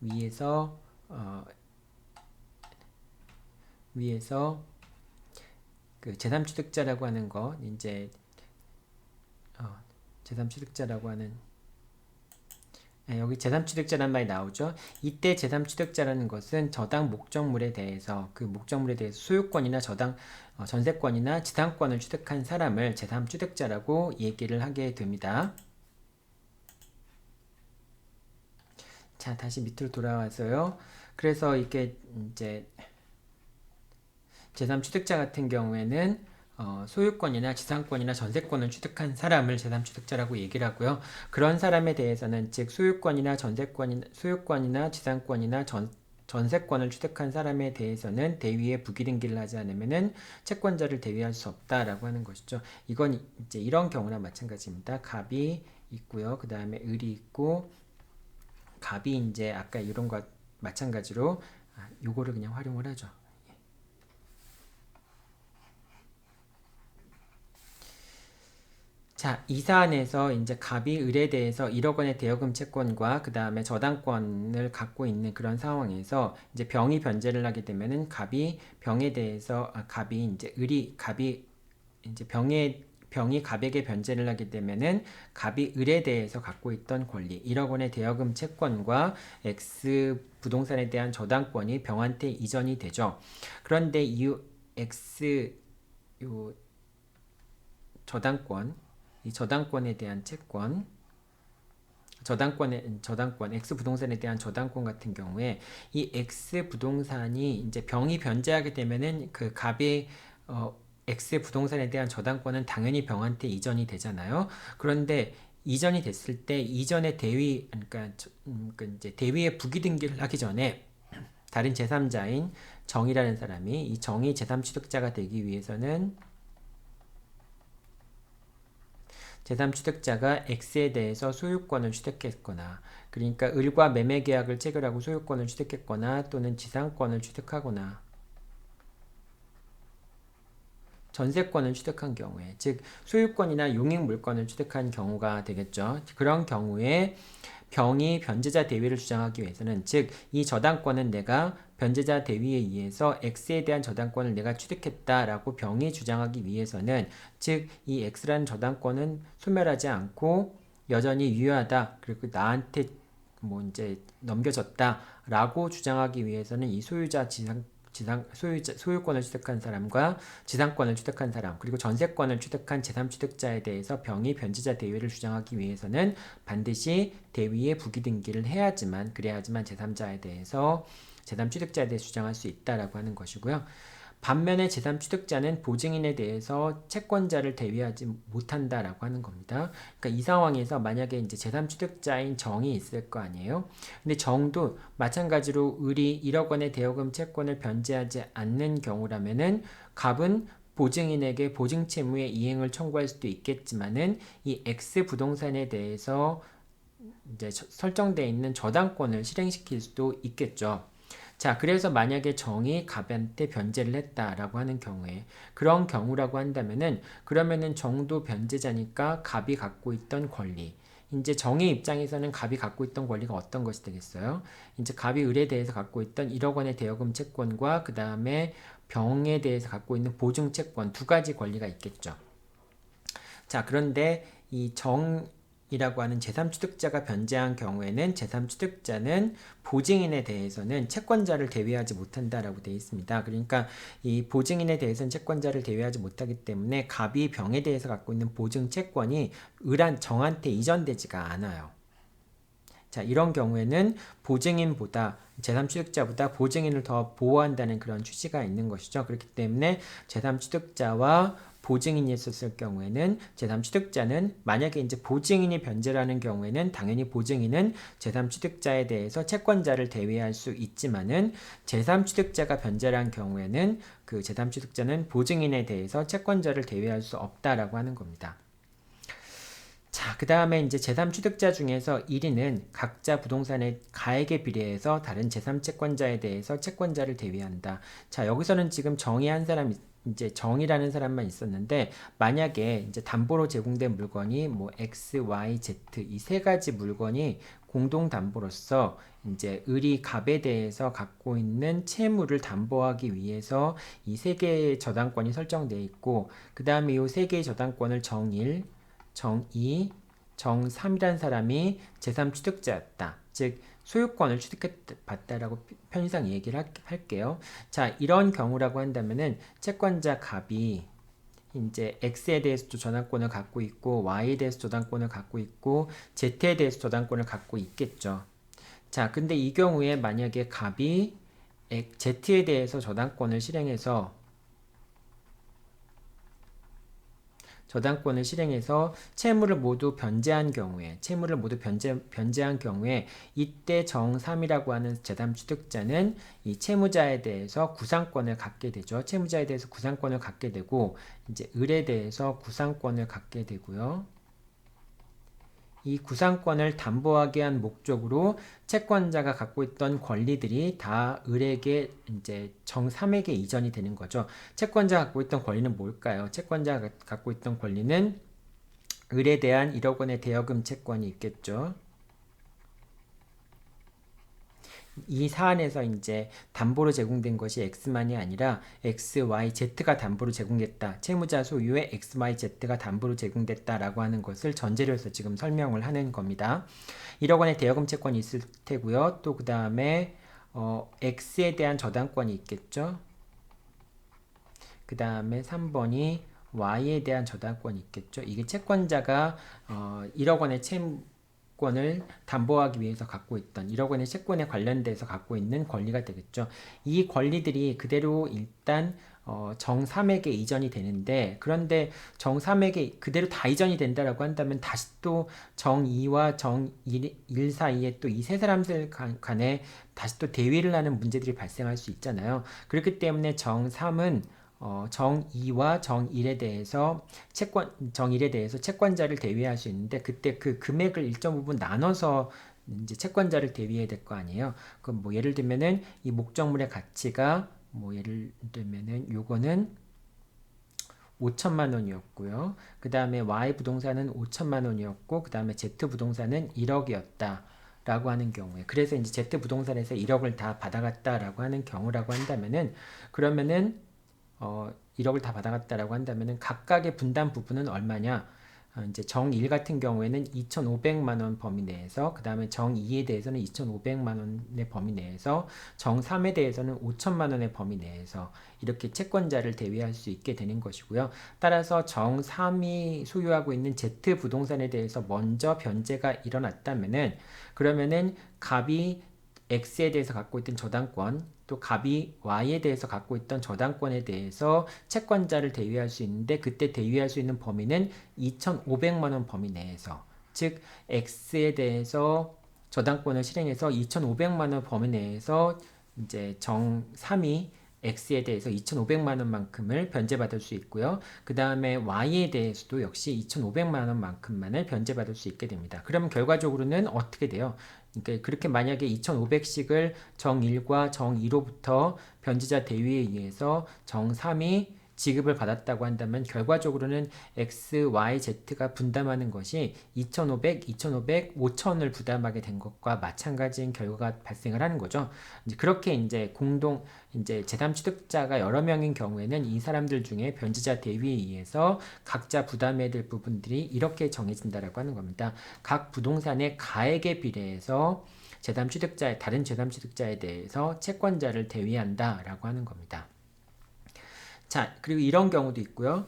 S1: 위에서 그 제3취득자라고 하는 거, 이제 제3취득자라고 하는, 여기 제3취득자란 말이 나오죠. 이때 제3취득자라는 것은 저당 목적물에 대해서, 그 목적물에 대해서 소유권이나 전세권이나 지상권을 취득한 사람을 제3취득자라고 얘기를 하게 됩니다. 자, 다시 밑으로 돌아와서요. 그래서 이게 이제 제3취득자 같은 경우에는 소유권이나 지상권이나 전세권을 취득한 사람을 제3취득자라고 얘기를 하고요. 그런 사람에 대해서는 즉 소유권이나 지상권이나 전세권을 취득한 사람에 대해서는 대위에 부기등기를 하지 않으면은 채권자를 대위할 수 없다라고 하는 것이죠. 이건 이제 이런 경우나 마찬가지입니다. 갑이 있고요. 그 다음에 을이 있고, 갑이 이제 아까 이런 것 마찬가지로 요거를 그냥 활용을 하죠. 자, 이 사안에서 이제 갑이 을에 대해서 1억 원의 대여금 채권과 그 다음에 저당권을 갖고 있는 그런 상황에서 이제 병이 변제를 하게 되면은 갑이 병에 대해서 갑이 이제 병이 갑에게 변제를 하게 되면은 갑이 을에 대해서 갖고 있던 권리 1억 원의 대여금 채권과 X 부동산에 대한 저당권이 병한테 이전이 되죠. 그런데 이 X 요 이 저당권에 대한 채권, 저당권, X 부동산에 대한 저당권 같은 경우에 이 X 부동산이 이제 병이 변제하게 되면은 그 갑의 X 부동산에 대한 저당권은 당연히 병한테 이전이 되잖아요. 그런데 이전이 됐을 때 이전의 대위, 이제 대위의 부기등기를 하기 전에 다른 제3자인 정이라는 사람이, 이 정이 제3취득자가 되기 위해서는 제3취득자가 X에 대해서 소유권을 취득했거나, 그러니까 을과 매매계약을 체결하고 소유권을 취득했거나, 또는 지상권을 취득하거나 전세권을 취득한 경우에, 즉 소유권이나 용익물권을 취득한 경우가 되겠죠. 그런 경우에 병이 변제자 대위를 주장하기 위해서는, 즉 이 저당권은 내가 변제자 대위에 의해서 X에 대한 저당권을 내가 취득했다라고 병이 주장하기 위해서는, 즉 이 X라는 저당권은 소멸하지 않고 여전히 유효하다, 그리고 나한테 뭐 이제 넘겨졌다라고 주장하기 위해서는 이 소유권을 취득한 사람과 지상권을 취득한 사람, 그리고 전세권을 취득한 제3취득자에 대해서 병이 변제자 대위를 주장하기 위해서는 반드시 대위에 부기등기를 그래야지만 제3자에 대해서 제3취득자에 대해 주장할 수 있다라고 하는 것이고요. 반면에 제3취득자는 보증인에 대해서 채권자를 대위하지 못한다라고 하는 겁니다. 그러니까 이 상황에서 만약에 이제 제3취득자인 정이 있을 거 아니에요. 근데 정도 마찬가지로 을이 1억 원의 대여금 채권을 변제하지 않는 경우라면은 갑은 보증인에게 보증채무의 이행을 청구할 수도 있겠지만은 이 X 부동산에 대해서 이제 설정되어 있는 저당권을 실행시킬 수도 있겠죠. 자, 그래서 만약에 정이 갑한테 변제를 했다라고 하는 경우에 그런 경우라고 한다면은 그러면은 정도 변제자니까 갑이 갖고 있던 권리 이제 정의 입장에서는 갑이 갖고 있던 권리가 어떤 것이 되겠어요? 이제 갑이 을에 대해서 갖고 있던 1억 원의 대여금 채권과 그 다음에 병에 대해서 갖고 있는 보증 채권 두 가지 권리가 있겠죠. 자, 그런데 이 정이라고 하는 제3취득자가 변제한 경우에는 제3취득자는 보증인에 대해서는 채권자를 대위하지 못한다라고 되어 있습니다. 그러니까 이 보증인에 대해서는 채권자를 대위하지 못하기 때문에 갑이 병에 대해서 갖고 있는 보증 채권이 을한 정한테 이전되지가 않아요. 자, 이런 경우에는 보증인보다 제3취득자보다 보증인을 더 보호한다는 그런 취지가 있는 것이죠. 그렇기 때문에 제3취득자와 보증인이 있었을 경우에는 제3취득자는 만약에 이제 보증인이 변제라는 경우에는 당연히 보증인은 제3취득자에 대해서 채권자를 대위할 수 있지만은 제3취득자가 변제라는 경우에는 그 제3취득자는 보증인에 대해서 채권자를 대위할 수 없다라고 하는 겁니다. 자, 그 다음에 이제 제3취득자 중에서 1위는 각자 부동산의 가액에 비례해서 다른 제3채권자에 대해서 채권자를 대위한다. 자, 여기서는 지금 정의 한 사람, 이제 정이라는 사람만 있었는데, 만약에 이제 담보로 제공된 물건이 뭐 X, Y, Z 이 세 가지 물건이 공동 담보로서 이제 을이 갑에 대해서 갖고 있는 채무를 담보하기 위해서 이 세 개의 저당권이 설정되어 있고, 그 다음에 이 세 개의 저당권을 정1, 정2, 정3이란 사람이 제3취득자였다. 즉 소유권을 취득받다라고 편의상 얘기를 할게요. 자, 이런 경우라고 한다면은 채권자 갑이 이제 X에 대해서도 저당권을 갖고 있고 Y에 대해서 저당권을 갖고 있고 Z에 대해서 저당권을 갖고 있겠죠. 자, 근데 이 경우에 만약에 갑이 Z에 대해서 저당권을 실행해서 저당권을 실행해서 채무를 모두 변제한 경우에 변제한 경우에 이때 정3이라고 하는 제3취득자는 이 채무자에 대해서 구상권을 갖게 되죠. 채무자에 대해서 구상권을 갖게 되고 이제 을에 대해서 구상권을 갖게 되고요. 이 구상권을 담보하게 한 목적으로 채권자가 갖고 있던 권리들이 다 을에게 이제 정3에게 이전이 되는 거죠. 채권자가 갖고 있던 권리는 뭘까요? 채권자가 갖고 있던 권리는 을에 대한 1억 원의 대여금 채권이 있겠죠. 이 사안에서 이제 담보로 제공된 것이 X만이 아니라 X, Y, Z가 담보로 제공됐다. 채무자 소유의 X, Y, Z가 담보로 제공됐다라고 하는 것을 전제로 해서 지금 설명을 하는 겁니다. 1억 원의 대여금 채권이 있을 테고요. 또 그 다음에 X에 대한 저당권이 있겠죠. 그 다음에 3번이 Y에 대한 저당권이 있겠죠. 이게 채권자가 1억 원의 채권을 담보하기 위해서 갖고 있던 1억 원의 채권에 관련돼서 갖고 있는 권리가 되겠죠. 이 권리들이 그대로 일단 정3에게 이전이 되는데 그런데 정3에게 그대로 다 이전이 된다라고 한다면 다시 또 정2와 정1 사이에 또 이 세 사람들 간에 다시 또 대위를 하는 문제들이 발생할 수 있잖아요. 그렇기 때문에 정3은 정2와 정1에 대해서 정1에 대해서 채권자를 대위할 수 있는데 그때 그 금액을 일정 부분 나눠서 이제 채권자를 대위해야 될 거 아니에요. 그럼 뭐 예를 들면은 이 목적물의 가치가 뭐 예를 들면은 요거는 5천만 원이었고요. 그 다음에 Y 부동산은 5천만 원이었고 그 다음에 Z 부동산은 1억이었다. 라고 하는 경우에 그래서 이제 Z 부동산에서 1억을 다 받아갔다라고 하는 경우라고 한다면은 그러면은 1억을 다 받아갔다라고 한다면은 각각의 분담 부분은 얼마냐? 이제 정1 같은 경우에는 2,500만 원 범위 내에서 그 다음에 정2에 대해서는 2,500만 원의 범위 내에서 정3에 대해서는 5천만 원의 범위 내에서 이렇게 채권자를 대위할 수 있게 되는 것이고요. 따라서 정3이 소유하고 있는 Z 부동산에 대해서 먼저 변제가 일어났다면은 그러면은 갑이 X에 대해서 갖고 있던 저당권 또 갑이 Y에 대해서 갖고 있던 저당권에 대해서 채권자를 대위할 수 있는데 그때 대위할 수 있는 범위는 2,500만 원 범위 내에서 즉 X에 대해서 저당권을 실행해서 2,500만 원 범위 내에서 이제 정3이 X에 대해서 2,500만 원만큼을 변제받을 수 있고요. 그 다음에 Y에 대해서도 역시 2,500만 원만큼만을 변제받을 수 있게 됩니다. 그럼 결과적으로는 어떻게 돼요? 그러니까 그렇게 만약에 2,500씩을 정 1과 정 2로부터 변제자 대위에 의해서 정 3이 지급을 받았다고 한다면 결과적으로는 X, Y, Z가 분담하는 것이 2,500, 2,500, 5,000을 부담하게 된 것과 마찬가지인 결과가 발생을 하는 거죠. 이제 그렇게 이제 이제 제3취득자가 여러 명인 경우에는 이 사람들 중에 변제자 대위에 의해서 각자 부담해야 될 부분들이 이렇게 정해진다라고 하는 겁니다. 각 부동산의 가액에 비례해서 다른 제3취득자에 대해서 채권자를 대위한다라고 하는 겁니다. 자, 그리고 이런 경우도 있고요.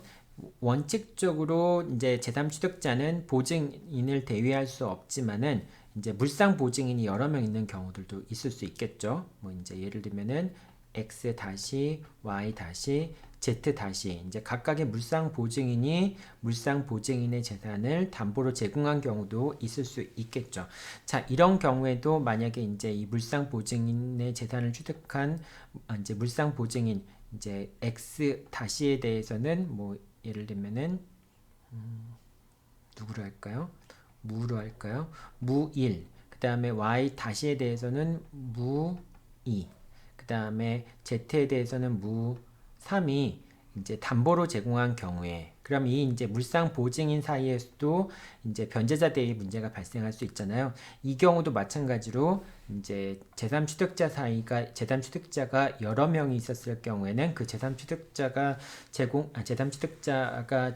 S1: 원칙적으로 이제 제3취득자는 보증인을 대위할 수 없지만은 이제 물상 보증인이 여러 명 있는 경우들도 있을 수 있겠죠. 뭐 이제 예를 들면은 X 다시 Y 다시 Z 다시 이제 각각의 물상 보증인의 재산을 담보로 제공한 경우도 있을 수 있겠죠. 자, 이런 경우에도 만약에 이제 이 물상 보증인의 재산을 취득한 이제 물상 보증인 이제 X 다시에 대해서는 뭐 예를 들면은 누구로 할까요? 무로 할까요? 무1. 그 다음에 Y 다시에 대해서는 무2. 그 다음에 Z에 대해서는 무3이 이제 담보로 제공한 경우에 그럼 이 이제 물상 보증인 사이에서도 이제 변제자 대위 문제가 발생할 수 있잖아요. 이 경우도 마찬가지로 이제 제3취득자가 여러 명이 있었을 경우에는 그 제3취득자가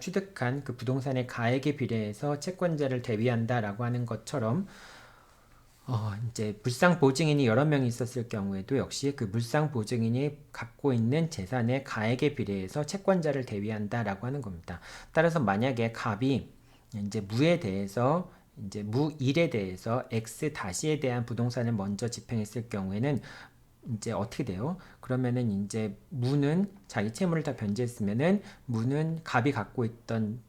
S1: 취득한 그 부동산의 가액에 비례해서 채권자를 대위한다라고 하는 것처럼 이제 물상 보증인이 여러 명이 있었을 경우에도 역시 그 물상 보증인이 갖고 있는 재산의 가액에 비례해서 채권자를 대위한다라고 하는 겁니다. 따라서 만약에 갑이 이제 무에 대해서 이제 무1에 대해서 X 다시에 대한 부동산을 먼저 집행했을 경우에는 이제 어떻게 돼요? 그러면은 이제 무는 자기 채무를 다 변제했으면은 무는 갑이 갖고 있던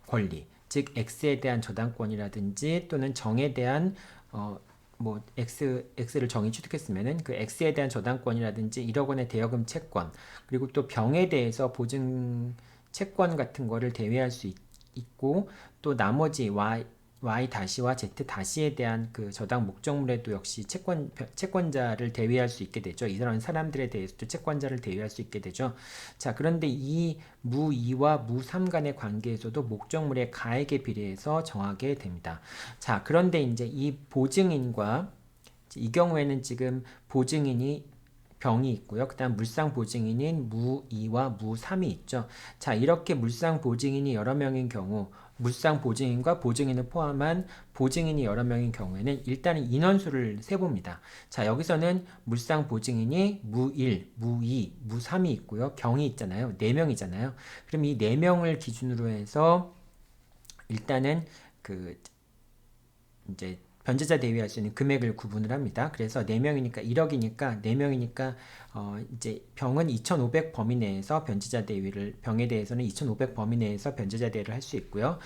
S1: 권리, 즉 X에 대한 저당권이라든지 또는 정에 대한 뭐 X를 정의 취득했으면은 그 X에 대한 저당권이라든지 1억 원의 대여금 채권 그리고 또 병에 대해서 보증 채권 같은 거를 대위할 수 있고 또 나머지 Y 다시와 Z 다시에 대한 그 저당 목적물에도 역시 채권자를 대위할 수 있게 되죠. 이런 사람들에 대해서도 채권자를 대위할 수 있게 되죠. 자, 그런데 이 무2와 무3 간의 관계에서도 목적물의 가액에 비례해서 정하게 됩니다. 자, 그런데 이제 이 보증인과 이 경우에는 지금 보증인이 병이 있고요. 그 다음 물상 보증인인 무2와 무3이 있죠. 자, 이렇게 물상 보증인이 여러 명인 경우 물상 보증인과 보증인을 포함한 보증인이 여러 명인 경우에는 일단은 인원수를 세봅니다. 자, 여기서는 물상 보증인이 무1, 무2, 무3이 있고요. 병이 있잖아요. 4명이잖아요. 그럼 이 4명을 기준으로 해서 일단은 그 이제 변제자 대위할 수 있는 금액을 구분을 합니다. 그래서 4명이니까 1억이니까 4명이니까 이제 병은 2,500 범위 내에서 변제자 대위를 병에 대해서는 2,500 범위 내에서 변제자 대위를 할 수 있고요.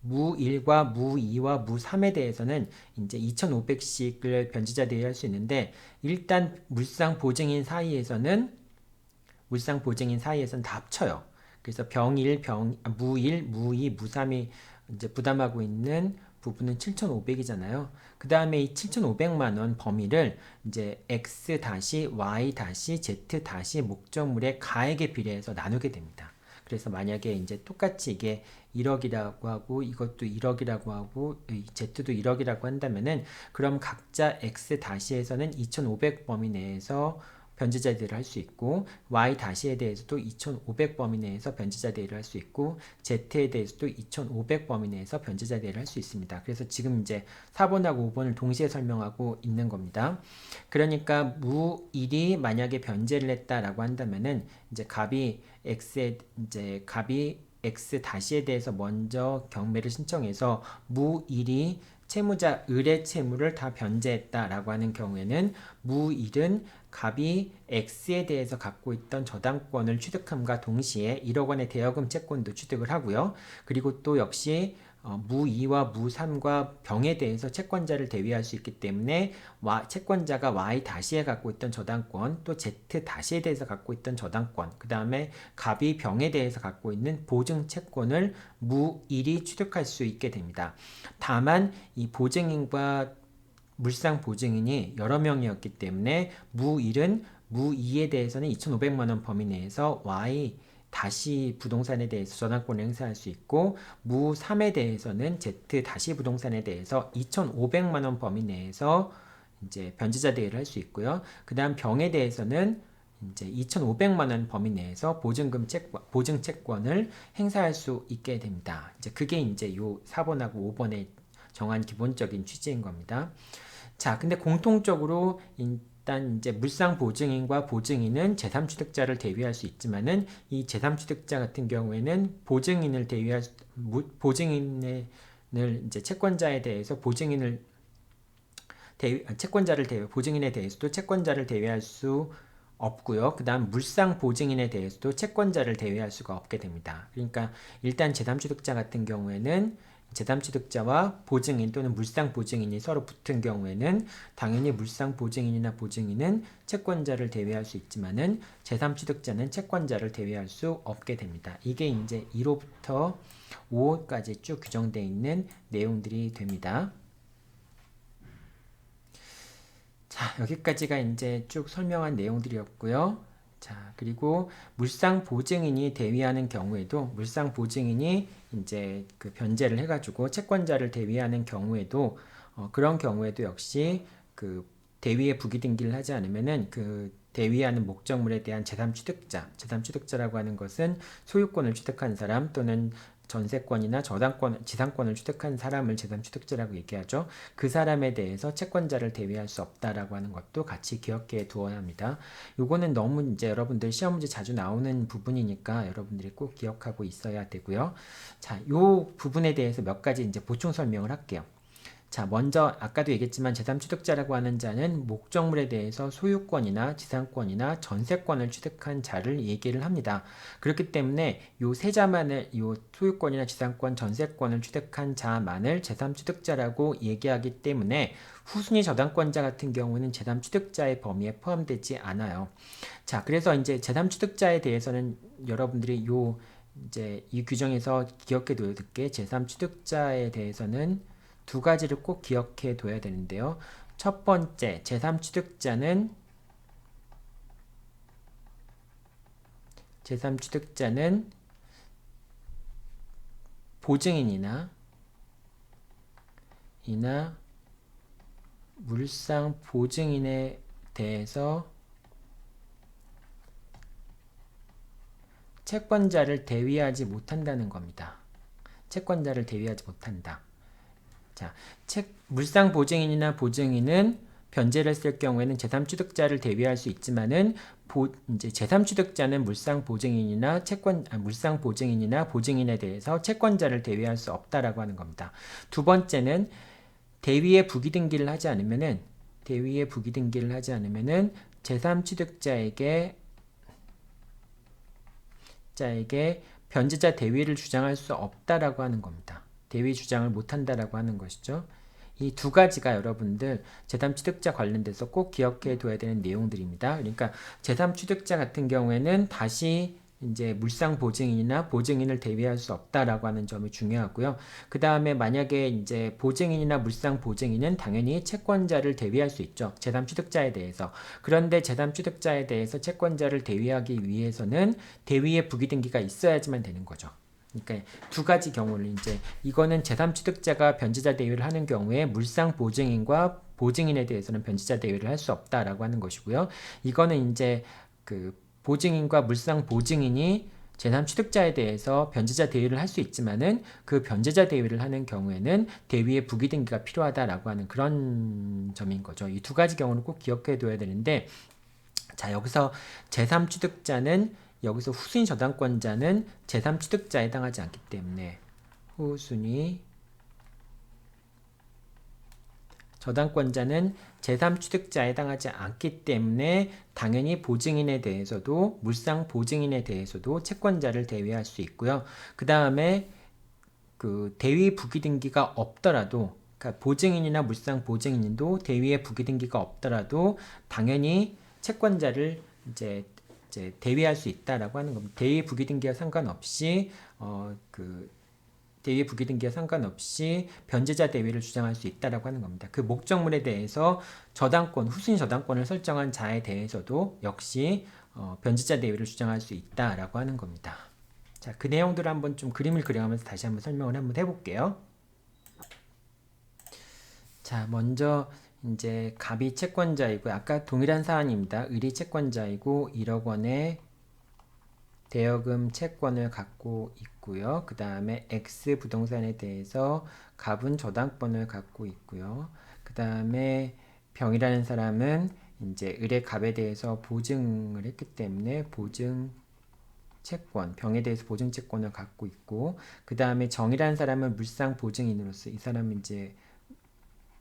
S1: 무1과 무2와 무3에 대해서는 이제 2,500씩을 변제자 대위할 수 있는데 일단 물상 보증인 사이에서는 다 합쳐요. 그래서 무1, 무2, 무3이 이제 부담하고 있는 부분은 7,500이잖아요. 그 다음에 이 7,500만 원 범위를 이제 X 다시 Y 다시 Z 다시 목적물의 가액에 비례해서 나누게 됩니다. 그래서 만약에 이제 똑같이 이게 1억이라고 하고 이것도 1억이라고 하고 Z도 1억이라고 한다면은 그럼 각자 X 다시에서는 2,500 범위 내에서 변제자 대위를 할 수 있고 Y 다시에 대해서도 2,500 범위 내에서 변제자 대위를 할 수 있고 Z에 대해서도 2,500 범위 내에서 변제자 대위를 할 수 있습니다. 그래서 지금 이제 4번하고 5번을 동시에 설명하고 있는 겁니다. 그러니까 무1이 만약에 변제를 했다라고 한다면은 이제 갑이 X 다시에 대해서 먼저 경매를 신청해서 무1이 채무자 을의 채무를 다 변제했다라고 하는 경우에는 무1은 갑이 X에 대해서 갖고 있던 저당권을 취득함과 동시에 1억 원의 대여금 채권도 취득을 하고요. 그리고 또 역시 무2와 무3과 병에 대해서 채권자를 대위할 수 있기 때문에 채권자가 Y-에 갖고 있던 저당권, 또 Z-에 대해서 갖고 있던 저당권, 그 다음에 갑이 병에 대해서 갖고 있는 보증 채권을 무1이 취득할 수 있게 됩니다. 다만 이 보증인과 물상 보증인이 여러 명이었기 때문에 무1은 무2에 대해서는 2,500만 원 범위 내에서 Y 다시 부동산에 대해서 저당권을 행사할 수 있고, 무3에 대해서는 Z 다시 부동산에 대해서 2,500만 원 범위 내에서 이제 변제자 대위를 할 수 있고요. 그 다음 병에 대해서는 이제 2,500만 원 범위 내에서 보증 채권을 행사할 수 있게 됩니다. 이제 그게 이제 요 4번하고 5번에 정한 기본적인 취지인 겁니다. 자, 근데 공통적으로 일단 이제 물상 보증인과 보증인은 제3취득자를 대위할 수 있지만은 이 제3취득자 같은 경우에는 보증인을 보증인을 이제 채권자에 대해서 보증인에 대해서도 채권자를 대위할 수 없고요. 그 다음 물상 보증인에 대해서도 채권자를 대위할 수가 없게 됩니다. 그러니까 일단 제3취득자 같은 경우에는 제3취득자와 보증인 또는 물상 보증인이 서로 붙은 경우에는 당연히 물상 보증인이나 보증인은 채권자를 대위할 수 있지만은 제3취득자는 채권자를 대위할 수 없게 됩니다. 이게 이제 1호부터 5호까지 쭉 규정되어 있는 내용들이 됩니다. 자, 여기까지가 이제 쭉 설명한 내용들이었고요. 자, 그리고 물상 보증인이 대위하는 경우에도 물상 보증인이 이제 그 변제를 해가지고 채권자를 대위하는 경우에도 그런 경우에도 역시 그 대위에 부기등기를 하지 않으면은 그 대위하는 목적물에 대한 제3취득자라고 하는 것은 소유권을 취득한 사람 또는 전세권이나 지상권을 취득한 사람을 제3취득자라고 얘기하죠. 그 사람에 대해서 채권자를 대위할 수 없다라고 하는 것도 같이 기억해 두어야 합니다. 요거는 너무 이제 여러분들 시험 문제 자주 나오는 부분이니까 여러분들이 꼭 기억하고 있어야 되고요. 자, 요 부분에 대해서 몇 가지 이제 보충 설명을 할게요. 자, 먼저 아까도 얘기했지만 제3취득자라고 하는 자는 목적물에 대해서 소유권이나 지상권이나 전세권을 취득한 자를 얘기를 합니다. 그렇기 때문에 요 세 자만을 요 소유권이나 지상권, 전세권을 취득한 자만을 제3취득자라고 얘기하기 때문에 후순위 저당권자 같은 경우는 제3취득자의 범위에 포함되지 않아요. 자, 그래서 이제 제3취득자에 대해서는 여러분들이 요 이제 이 규정에서 기억해 둬야 될 게 제3취득자에 대해서는 두 가지를 꼭 기억해 둬야 되는데요. 첫 번째, 제3취득자는 보증인이나 물상 보증인에 대해서 채권자를 대위하지 못한다는 겁니다. 채권자를 대위하지 못한다. 자, 물상 보증인이나 보증인은 변제를 쓸 경우에는 제3취득자를 대위할 수 있지만은 이제 제3취득자는 물상 보증인이나 보증인에 대해서 채권자를 대위할 수 없다라고 하는 겁니다. 두 번째는 대위에 부기등기를 하지 않으면은 제3취득자에게 변제자 대위를 주장할 수 없다라고 하는 겁니다. 대위 주장을 못한다라고 하는 것이죠. 이 두 가지가 여러분들 제3취득자 관련돼서 꼭 기억해 둬야 되는 내용들입니다. 그러니까 제3취득자 같은 경우에는 다시 이제 물상 보증인이나 보증인을 대위할 수 없다라고 하는 점이 중요하고요. 그 다음에 만약에 이제 보증인이나 물상 보증인은 당연히 채권자를 대위할 수 있죠. 제3취득자에 대해서. 그런데 제3취득자에 대해서 채권자를 대위하기 위해서는 대위의 부기등기가 있어야지만 되는 거죠. 그러니까 두 가지 경우를 이제 이거는 제3취득자가 변제자 대위를 하는 경우에 물상 보증인과 보증인에 대해서는 변제자 대위를 할 수 없다라고 하는 것이고요. 이거는 이제 그 보증인과 물상 보증인이 제3취득자에 대해서 변제자 대위를 할 수 있지만은 그 변제자 대위를 하는 경우에는 대위의 부기등기가 필요하다라고 하는 그런 점인 거죠. 이 두 가지 경우는 꼭 기억해 둬야 되는데, 자, 여기서 제3취득자는 여기서 후순위 저당권자는 제3취득자에 해당하지 않기 때문에 후순위 저당권자는 제3취득자에 해당하지 않기 때문에 당연히 보증인에 대해서도 물상 보증인에 대해서도 채권자를 대위할 수 있고요. 그 다음에 그 대위 부기등기가 없더라도, 그러니까 보증인이나 물상 보증인도 대위에 부기등기가 없더라도 당연히 채권자를 이제 대위할 수 있다라고 하는 겁니다. 대위 부기등기와 상관없이 그 대위 부기등기와 상관없이 변제자 대위를 주장할 수 있다라고 하는 겁니다. 그 목적물에 대해서 저당권, 후순위 저당권을 설정한 자에 대해서도 역시 변제자 대위를 주장할 수 있다라고 하는 겁니다. 자, 그 내용들을 한번 좀 그림을 그려가면서 다시 한번 설명을 한번 해볼게요. 자, 먼저 이제 갑이 채권자이고, 아까 동일한 사안입니다. 을이 채권자이고 1억 원의 대여금 채권을 갖고 있고요. 그 다음에 X 부동산에 대해서 갑은 저당권을 갖고 있고요. 그 다음에 병이라는 사람은 이제 을의 갑에 대해서 보증을 했기 때문에 보증 채권, 병에 대해서 보증 채권을 갖고 있고, 그 다음에 정이라는 사람은 물상 보증인으로서, 이 사람은 이제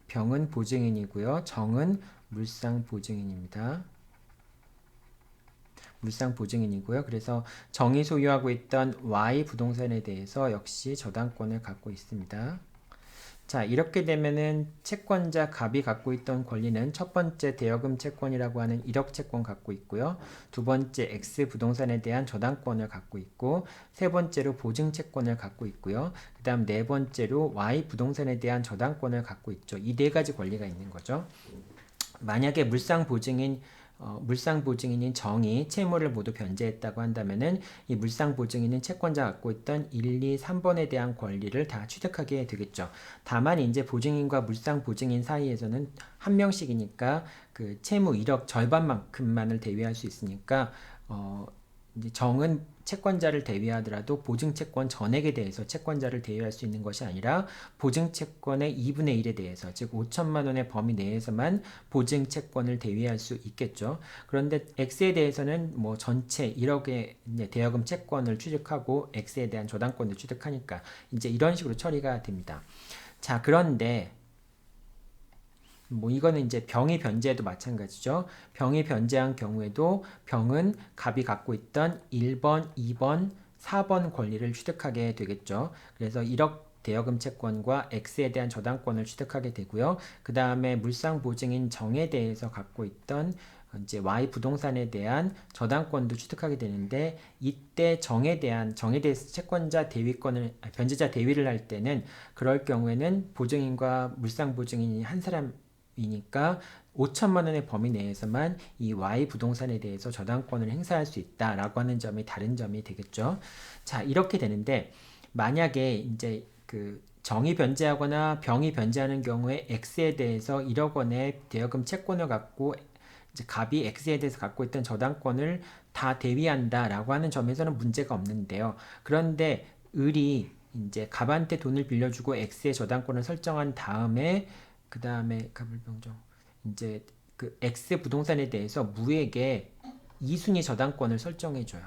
S1: 병은 보증인이고요. 정은 물상 보증인입니다. 물상 보증인이고요. 그래서 정이 소유하고 있던 Y 부동산에 대해서 역시 저당권을 갖고 있습니다. 자, 이렇게 되면은 채권자 갑이 갖고 있던 권리는 첫 번째 대여금 채권이라고 하는 1억 채권 갖고 있고요. 두 번째 X 부동산에 대한 저당권을 갖고 있고, 세 번째로 보증 채권을 갖고 있고요. 그 다음 네 번째로 Y 부동산에 대한 저당권을 갖고 있죠. 이 네 가지 권리가 있는 거죠. 만약에 물상 보증인인 정이 채무를 모두 변제했다고 한다면은 이 물상 보증인은 채권자가 갖고 있던 1, 2, 3번에 대한 권리를 다 취득하게 되겠죠. 다만 이제 보증인과 물상 보증인 사이에서는 한 명씩이니까 그 채무 1억 절반만큼만을 대위할 수 있으니까 이제 정은 채권자를 대위하더라도 보증채권 전액에 대해서 채권자를 대위할 수 있는 것이 아니라 보증채권의 2분의 1에 대해서, 즉 5천만 원의 범위 내에서만 보증채권을 대위할 수 있겠죠. 그런데 X에 대해서는 뭐 전체 1억의 대여금 채권을 취득하고 X에 대한 저당권을 취득하니까 이제 이런 식으로 처리가 됩니다. 자, 그런데 뭐 이거는 이제 병이 변제해도 마찬가지죠. 병이 변제한 경우에도 병은 갑이 갖고 있던 1번, 2번, 4번 권리를 취득하게 되겠죠. 그래서 1억 대여금 채권과 X에 대한 저당권을 취득하게 되고요. 그 다음에 물상 보증인 정에 대해서 갖고 있던 이제 Y 부동산에 대한 저당권도 취득하게 되는데, 이때 정에 대해서 채권자 대위권을, 변제자 대위를 할 때는 그럴 경우에는 보증인과 물상 보증인이 한 사람이니까 5천만 원의 범위 내에서만 이 Y 부동산에 대해서 저당권을 행사할 수 있다라고 하는 점이 다른 점이 되겠죠. 자, 이렇게 되는데 만약에 이제 그 정이 변제하거나 병이 변제하는 경우에 X에 대해서 1억 원의 대여금 채권을 갖고 이제 갑이 X에 대해서 갖고 있던 저당권을 다 대위한다라고 하는 점에서는 문제가 없는데요. 그런데 을이 이제 갑한테 돈을 빌려주고 X의 저당권을 설정한 다음에 그 다음에 갑을병정 이제 그 X 부동산에 대해서 무에게 2순위 저당권을 설정해줘요.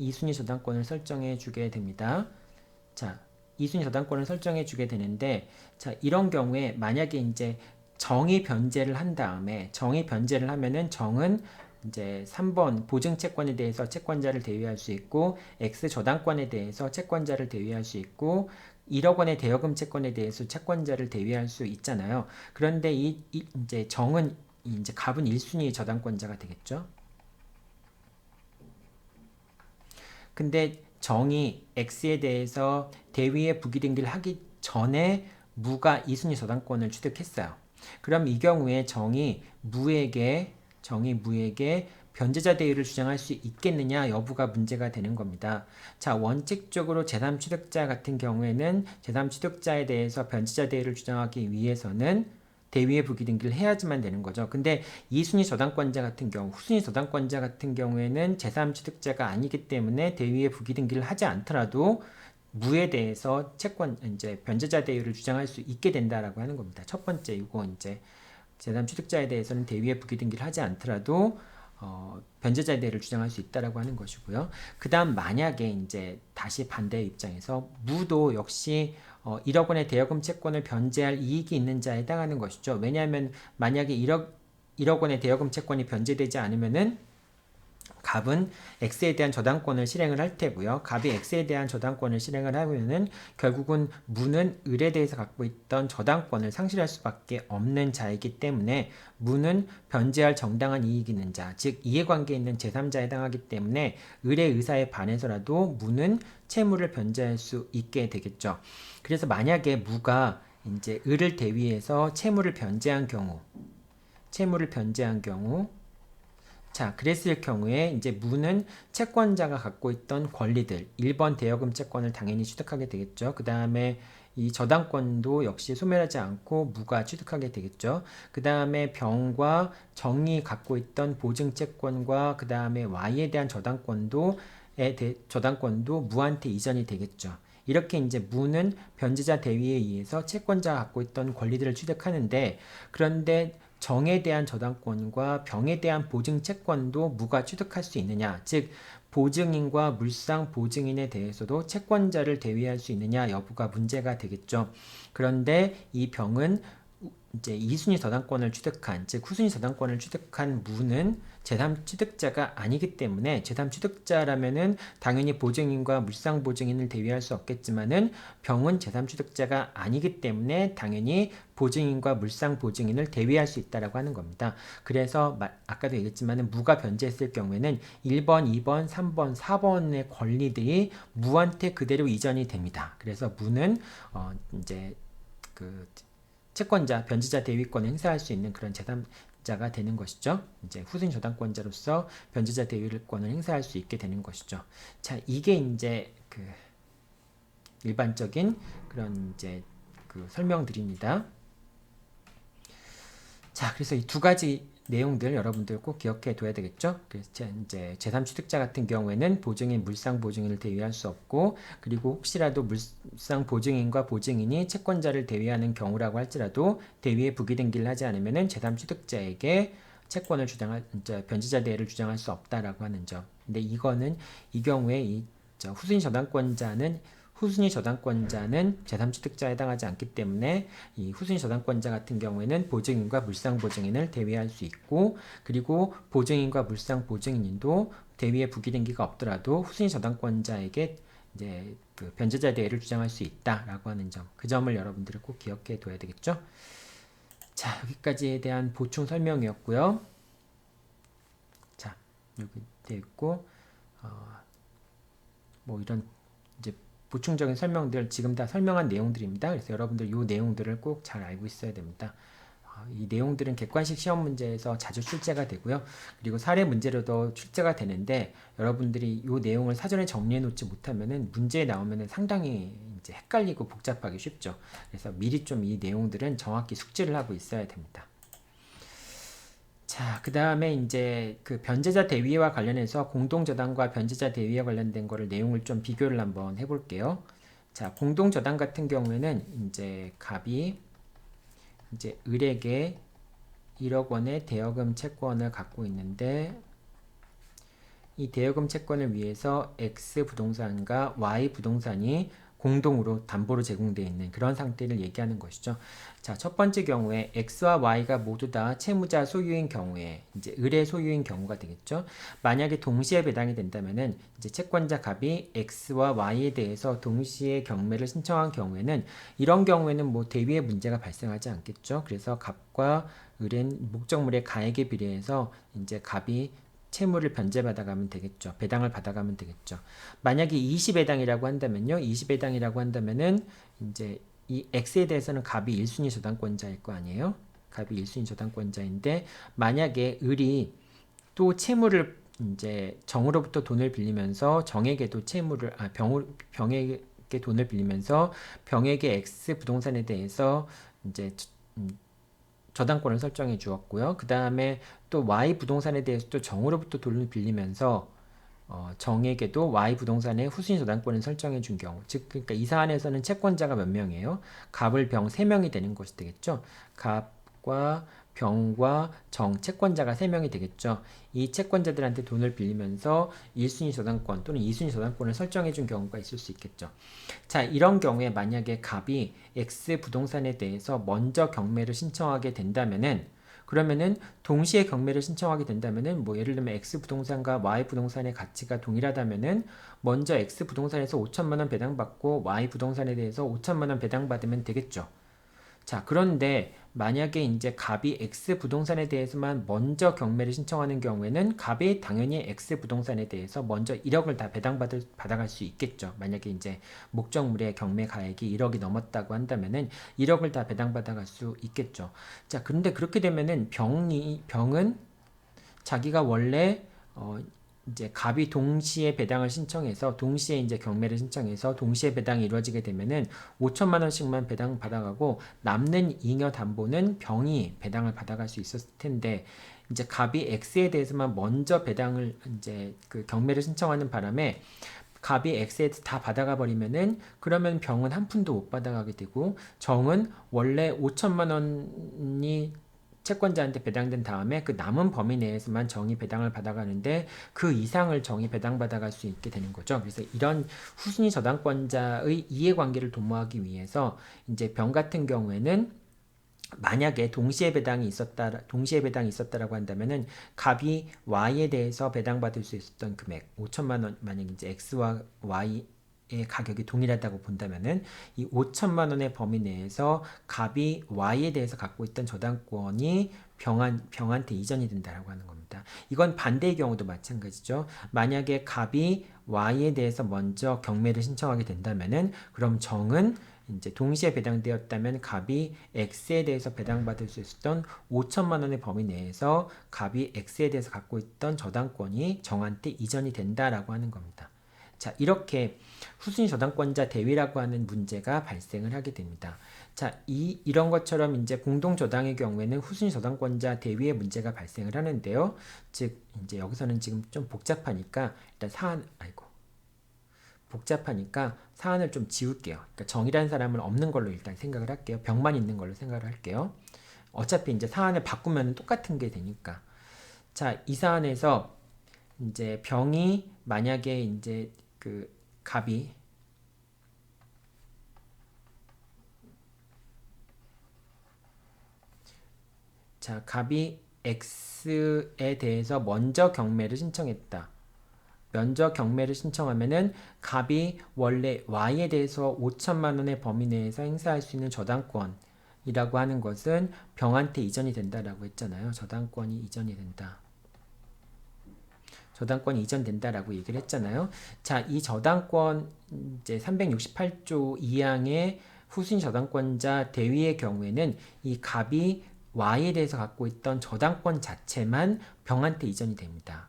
S1: 2순위 저당권을 설정해주게 됩니다. 자, 2순위 저당권을 설정해주게 되는데, 자, 이런 경우에 만약에 이제 정의 변제를 한 다음에 정의 변제를 하면은 정은 이제 3번 보증채권에 대해서 채권자를 대위할 수 있고, X 저당권에 대해서 채권자를 대위할 수 있고, 1억 원의 대여금 채권에 대해서 채권자를 대위할 수 있잖아요. 그런데 이제 정은 이제 갑은 1순위 저당권자가 되겠죠. 근데 정이 X에 대해서 대위의 부기등기를 하기 전에 무가 2순위 저당권을 취득했어요. 그럼 이 경우에 정이 무에게 변제자 대위를 주장할 수 있겠느냐 여부가 문제가 되는 겁니다. 자, 원칙적으로 제3취득자 같은 경우에는 제3취득자에 대해서 변제자 대위를 주장하기 위해서는 대위의 부기등기를 해야지만 되는 거죠. 근데 2순위 저당권자 같은 경우, 후순위 저당권자 같은 경우에는 제3취득자가 아니기 때문에 대위의 부기등기를 하지 않더라도 무에 대해서 채권 이제 변제자 대위를 주장할 수 있게 된다라고 하는 겁니다. 첫 번째 이거 이제 제3취득자에 대해서는 대위의 부기등기를 하지 않더라도 변제자 대위를 주장할 수 있다라고 하는 것이고요. 그다음 만약에 이제 다시 반대의 입장에서 무도 역시 1억 원의 대여금 채권을 변제할 이익이 있는 자에 해당하는 것이죠. 왜냐하면 만약에 1억 원의 대여금 채권이 변제되지 않으면은 갑은 X에 대한 저당권을 실행을 할 테고요. 갑이 X에 대한 저당권을 실행을 하면은 결국은 무는 을에 대해서 갖고 있던 저당권을 상실할 수밖에 없는 자이기 때문에 무는 변제할 정당한 이익이 있는 자, 즉 이해관계에 있는 제3자에 해당하기 때문에 을의 의사에 반해서라도 무는 채무를 변제할 수 있게 되겠죠. 그래서 만약에 무가 이제 을을 대위해서 채무를 변제한 경우, 자, 그랬을 경우에 이제 무는 채권자가 갖고 있던 권리들, 1번 대여금 채권을 당연히 취득하게 되겠죠. 그 다음에 이 저당권도 역시 소멸하지 않고 무가 취득하게 되겠죠. 그 다음에 병과 정이 갖고 있던 보증채권과 그 다음에 Y에 대한 저당권도 무한테 이전이 되겠죠. 이렇게 이제 무는 변제자 대위에 의해서 채권자가 갖고 있던 권리들을 취득하는데, 그런데 정에 대한 저당권과 병에 대한 보증 채권도 무가 취득할 수 있느냐, 즉 보증인과 물상 보증인에 대해서도 채권자를 대위할 수 있느냐 여부가 문제가 되겠죠. 그런데 이 병은 이제 2순위 저당권을 취득한, 즉 후순위 저당권을 취득한 무는 제3취득자가 아니기 때문에, 제3취득자라면은 당연히 보증인과 물상보증인을 대위할 수 없겠지만은 병은 제3취득자가 아니기 때문에 당연히 보증인과 물상보증인을 대위할 수 있다라고 하는 겁니다. 그래서 아까도 얘기했지만은 무가 변제했을 경우에는 1번, 2번, 3번, 4번의 권리들이 무한테 그대로 이전이 됩니다. 그래서 무는 이제 그 채권자, 변제자 대위권을 행사할 수 있는 그런 제3자가 되는 것이죠. 이제 후순위 저당권자로서 변제자 대위권을 행사할 수 있게 되는 것이죠. 자, 이게 이제 그 일반적인 그런 이제 그 설명들입니다. 자, 그래서 이 두 가지 내용들 여러분들 꼭 기억해 둬야 되겠죠. 그래서 이제 제3취득자 같은 경우에는 보증인, 물상보증인을 대위할 수 없고, 그리고 혹시라도 물상보증인과 보증인이 채권자를 대위하는 경우라고 할지라도 대위에 부기등기를 하지 않으면은 제3취득자에게 채권을 변제자 대위를 주장할 수 없다라고 하는 점. 근데 이거는 이 경우에 후순위 저당권자는 제3취득자에 해당하지 않기 때문에 이 후순위 저당권자 같은 경우에는 보증인과 물상보증인을 대위할 수 있고, 그리고 보증인과 물상보증인도 대위에 부기등기가 없더라도 후순위 저당권자에게 이제 그 변제자 대위를 주장할 수 있다라고 하는 점, 그 점을 여러분들이 꼭 기억해 둬야 되겠죠. 자, 여기까지에 대한 보충 설명이었고요. 자, 여기 되어 있고 뭐 이런 이제 보충적인 설명들 지금 다 설명한 내용들입니다. 그래서 여러분들 이 내용들을 꼭 잘 알고 있어야 됩니다. 이 내용들은 객관식 시험 문제에서 자주 출제가 되고요. 그리고 사례 문제로도 출제가 되는데, 여러분들이 이 내용을 사전에 정리해 놓지 못하면은 문제에 나오면은 상당히 이제 헷갈리고 복잡하기 쉽죠. 그래서 미리 좀 이 내용들은 정확히 숙지를 하고 있어야 됩니다. 자, 그 다음에 이제 그 변제자 대위와 관련해서 공동저당과 변제자 대위와 관련된 거를 내용을 좀 비교를 한번 해볼게요. 자, 공동저당 같은 경우에는 이제 갑이 이제 을에게 1억 원의 대여금 채권을 갖고 있는데, 이 대여금 채권을 위해서 X 부동산과 Y 부동산이 공동으로 담보로 제공되어 있는 그런 상태를 얘기하는 것이죠. 자, 첫 번째 경우에 X와 Y가 모두 다 채무자 소유인 경우에 이제 을의 소유인 경우가 되겠죠. 만약에 동시에 배당이 된다면은 이제 채권자 갑이 X와 Y에 대해서 동시에 경매를 신청한 경우에는, 이런 경우에는 뭐 대위의 문제가 발생하지 않겠죠. 그래서 갑과 을은 목적물의 가액에 비례해서 이제 갑이 채무를 변제받아가면 되겠죠. 배당을 받아가면 되겠죠. 만약에 20배당이라고 한다면요. 20배당이라고 한다면은 이제 이 X에 대해서는 갑이 1순위 저당권자일 거 아니에요. 갑이 1순위 저당권자인데, 만약에 을이 또 채무를 이제 정으로부터 돈을 빌리면서 정에게도 병에게 돈을 빌리면서 병에게 X 부동산에 대해서 이제 저당권을 설정해 주었고요. 그 다음에 또 Y 부동산에 대해서 또 정으로부터 돈을 빌리면서 정에게도 Y 부동산의 후순위 저당권을 설정해 준 경우, 즉 그러니까 이 사안에서는 채권자가 몇 명이에요? 갑을 병 3명이 되는 것이 되겠죠. 갑과 병과 정, 채권자가 3명이 되겠죠. 이 채권자들한테 돈을 빌리면서 1순위 저당권 또는 2순위 저당권을 설정해 준 경우가 있을 수 있겠죠. 자, 이런 경우에 만약에 갑이 X 부동산에 대해서 먼저 경매를 신청하게 된다면은 그러면은 동시에 경매를 신청하게 된다면은 뭐 예를 들면 X 부동산과 Y 부동산의 가치가 동일하다면은 먼저 X 부동산에서 5천만 원 배당받고 Y 부동산에 대해서 5천만 원 배당받으면 되겠죠. 자, 그런데 만약에 이제 갑이 X 부동산에 대해서만 먼저 경매를 신청하는 경우에는 갑이 당연히 X 부동산에 대해서 먼저 1억을 다 받아갈 수 있겠죠. 만약에 이제 목적물의 경매 가액이 1억이 넘었다고 한다면은 1억을 다 배당받아갈 수 있겠죠. 자, 그런데 그렇게 되면은 병은 자기가 원래 이제 갑이 동시에 배당을 신청해서 동시에 이제 경매를 신청해서 동시에 배당이 이루어지게 되면은 5천만 원씩만 배당 받아가고 남는 잉여 담보는 병이 배당을 받아갈 수 있었을 텐데 이제 갑이 X에 대해서만 먼저 배당을 이제 그 경매를 신청하는 바람에 갑이 X에 다 받아가 버리면은 그러면 병은 한 푼도 못 받아가게 되고 정은 원래 5천만 원이 채권자한테 배당된 다음에 그 남은 범위 내에서만 정이 배당을 받아가는데 그 이상을 정이 배당받아갈 수 있게 되는 거죠. 그래서 이런 후순위 저당권자의 이해관계를 도모하기 위해서 이제 병 같은 경우에는 만약에 동시에 배당이 있었다라고 한다면은 갑이 Y에 대해서 배당받을 수 있었던 금액 5천만 원 만약 이제 X와 Y 의 가격이 동일하다고 본다면은 이 5천만 원의 범위 내에서 갑이 Y에 대해서 갖고 있던 저당권이 병한테 이전이 된다라고 하는 겁니다. 이건 반대의 경우도 마찬가지죠. 만약에 갑이 Y에 대해서 먼저 경매를 신청하게 된다면은 그럼 정은 이제 동시에 배당되었다면 갑이 X에 대해서 배당받을 수 있었던 5천만 원의 범위 내에서 갑이 X에 대해서 갖고 있던 저당권이 정한테 이전이 된다라고 하는 겁니다. 자, 이렇게 후순위 저당권자 대위라고 하는 문제가 발생을 하게 됩니다. 자, 이런 것처럼 이제 공동 저당의 경우에는 후순위 저당권자 대위의 문제가 발생을 하는데요. 즉, 이제 여기서는 지금 좀 복잡하니까 일단 복잡하니까 사안을 좀 지울게요. 그러니까 정이라는 사람은 없는 걸로 일단 생각을 할게요. 병만 있는 걸로 생각을 할게요. 어차피 이제 사안을 바꾸면 똑같은 게 되니까. 자, 이 사안에서 이제 병이 만약에 이제 그 갑이 X에 대해서 먼저 경매를 신청했다. 먼저 경매를 신청하면은 갑이 원래 Y에 대해서 5천만 원의 범위 내에서 행사할 수 있는 저당권이라고 하는 것은 병한테 이전이 된다라고 했잖아요. 저당권이 이전이 된다. 저당권이 이전된다라고 얘기를 했잖아요. 자, 이 저당권 이제 368조 2항의 후순위 저당권자 대위의 경우에는 이 갑이 Y에 대해서 갖고 있던 저당권 자체만 병한테 이전이 됩니다.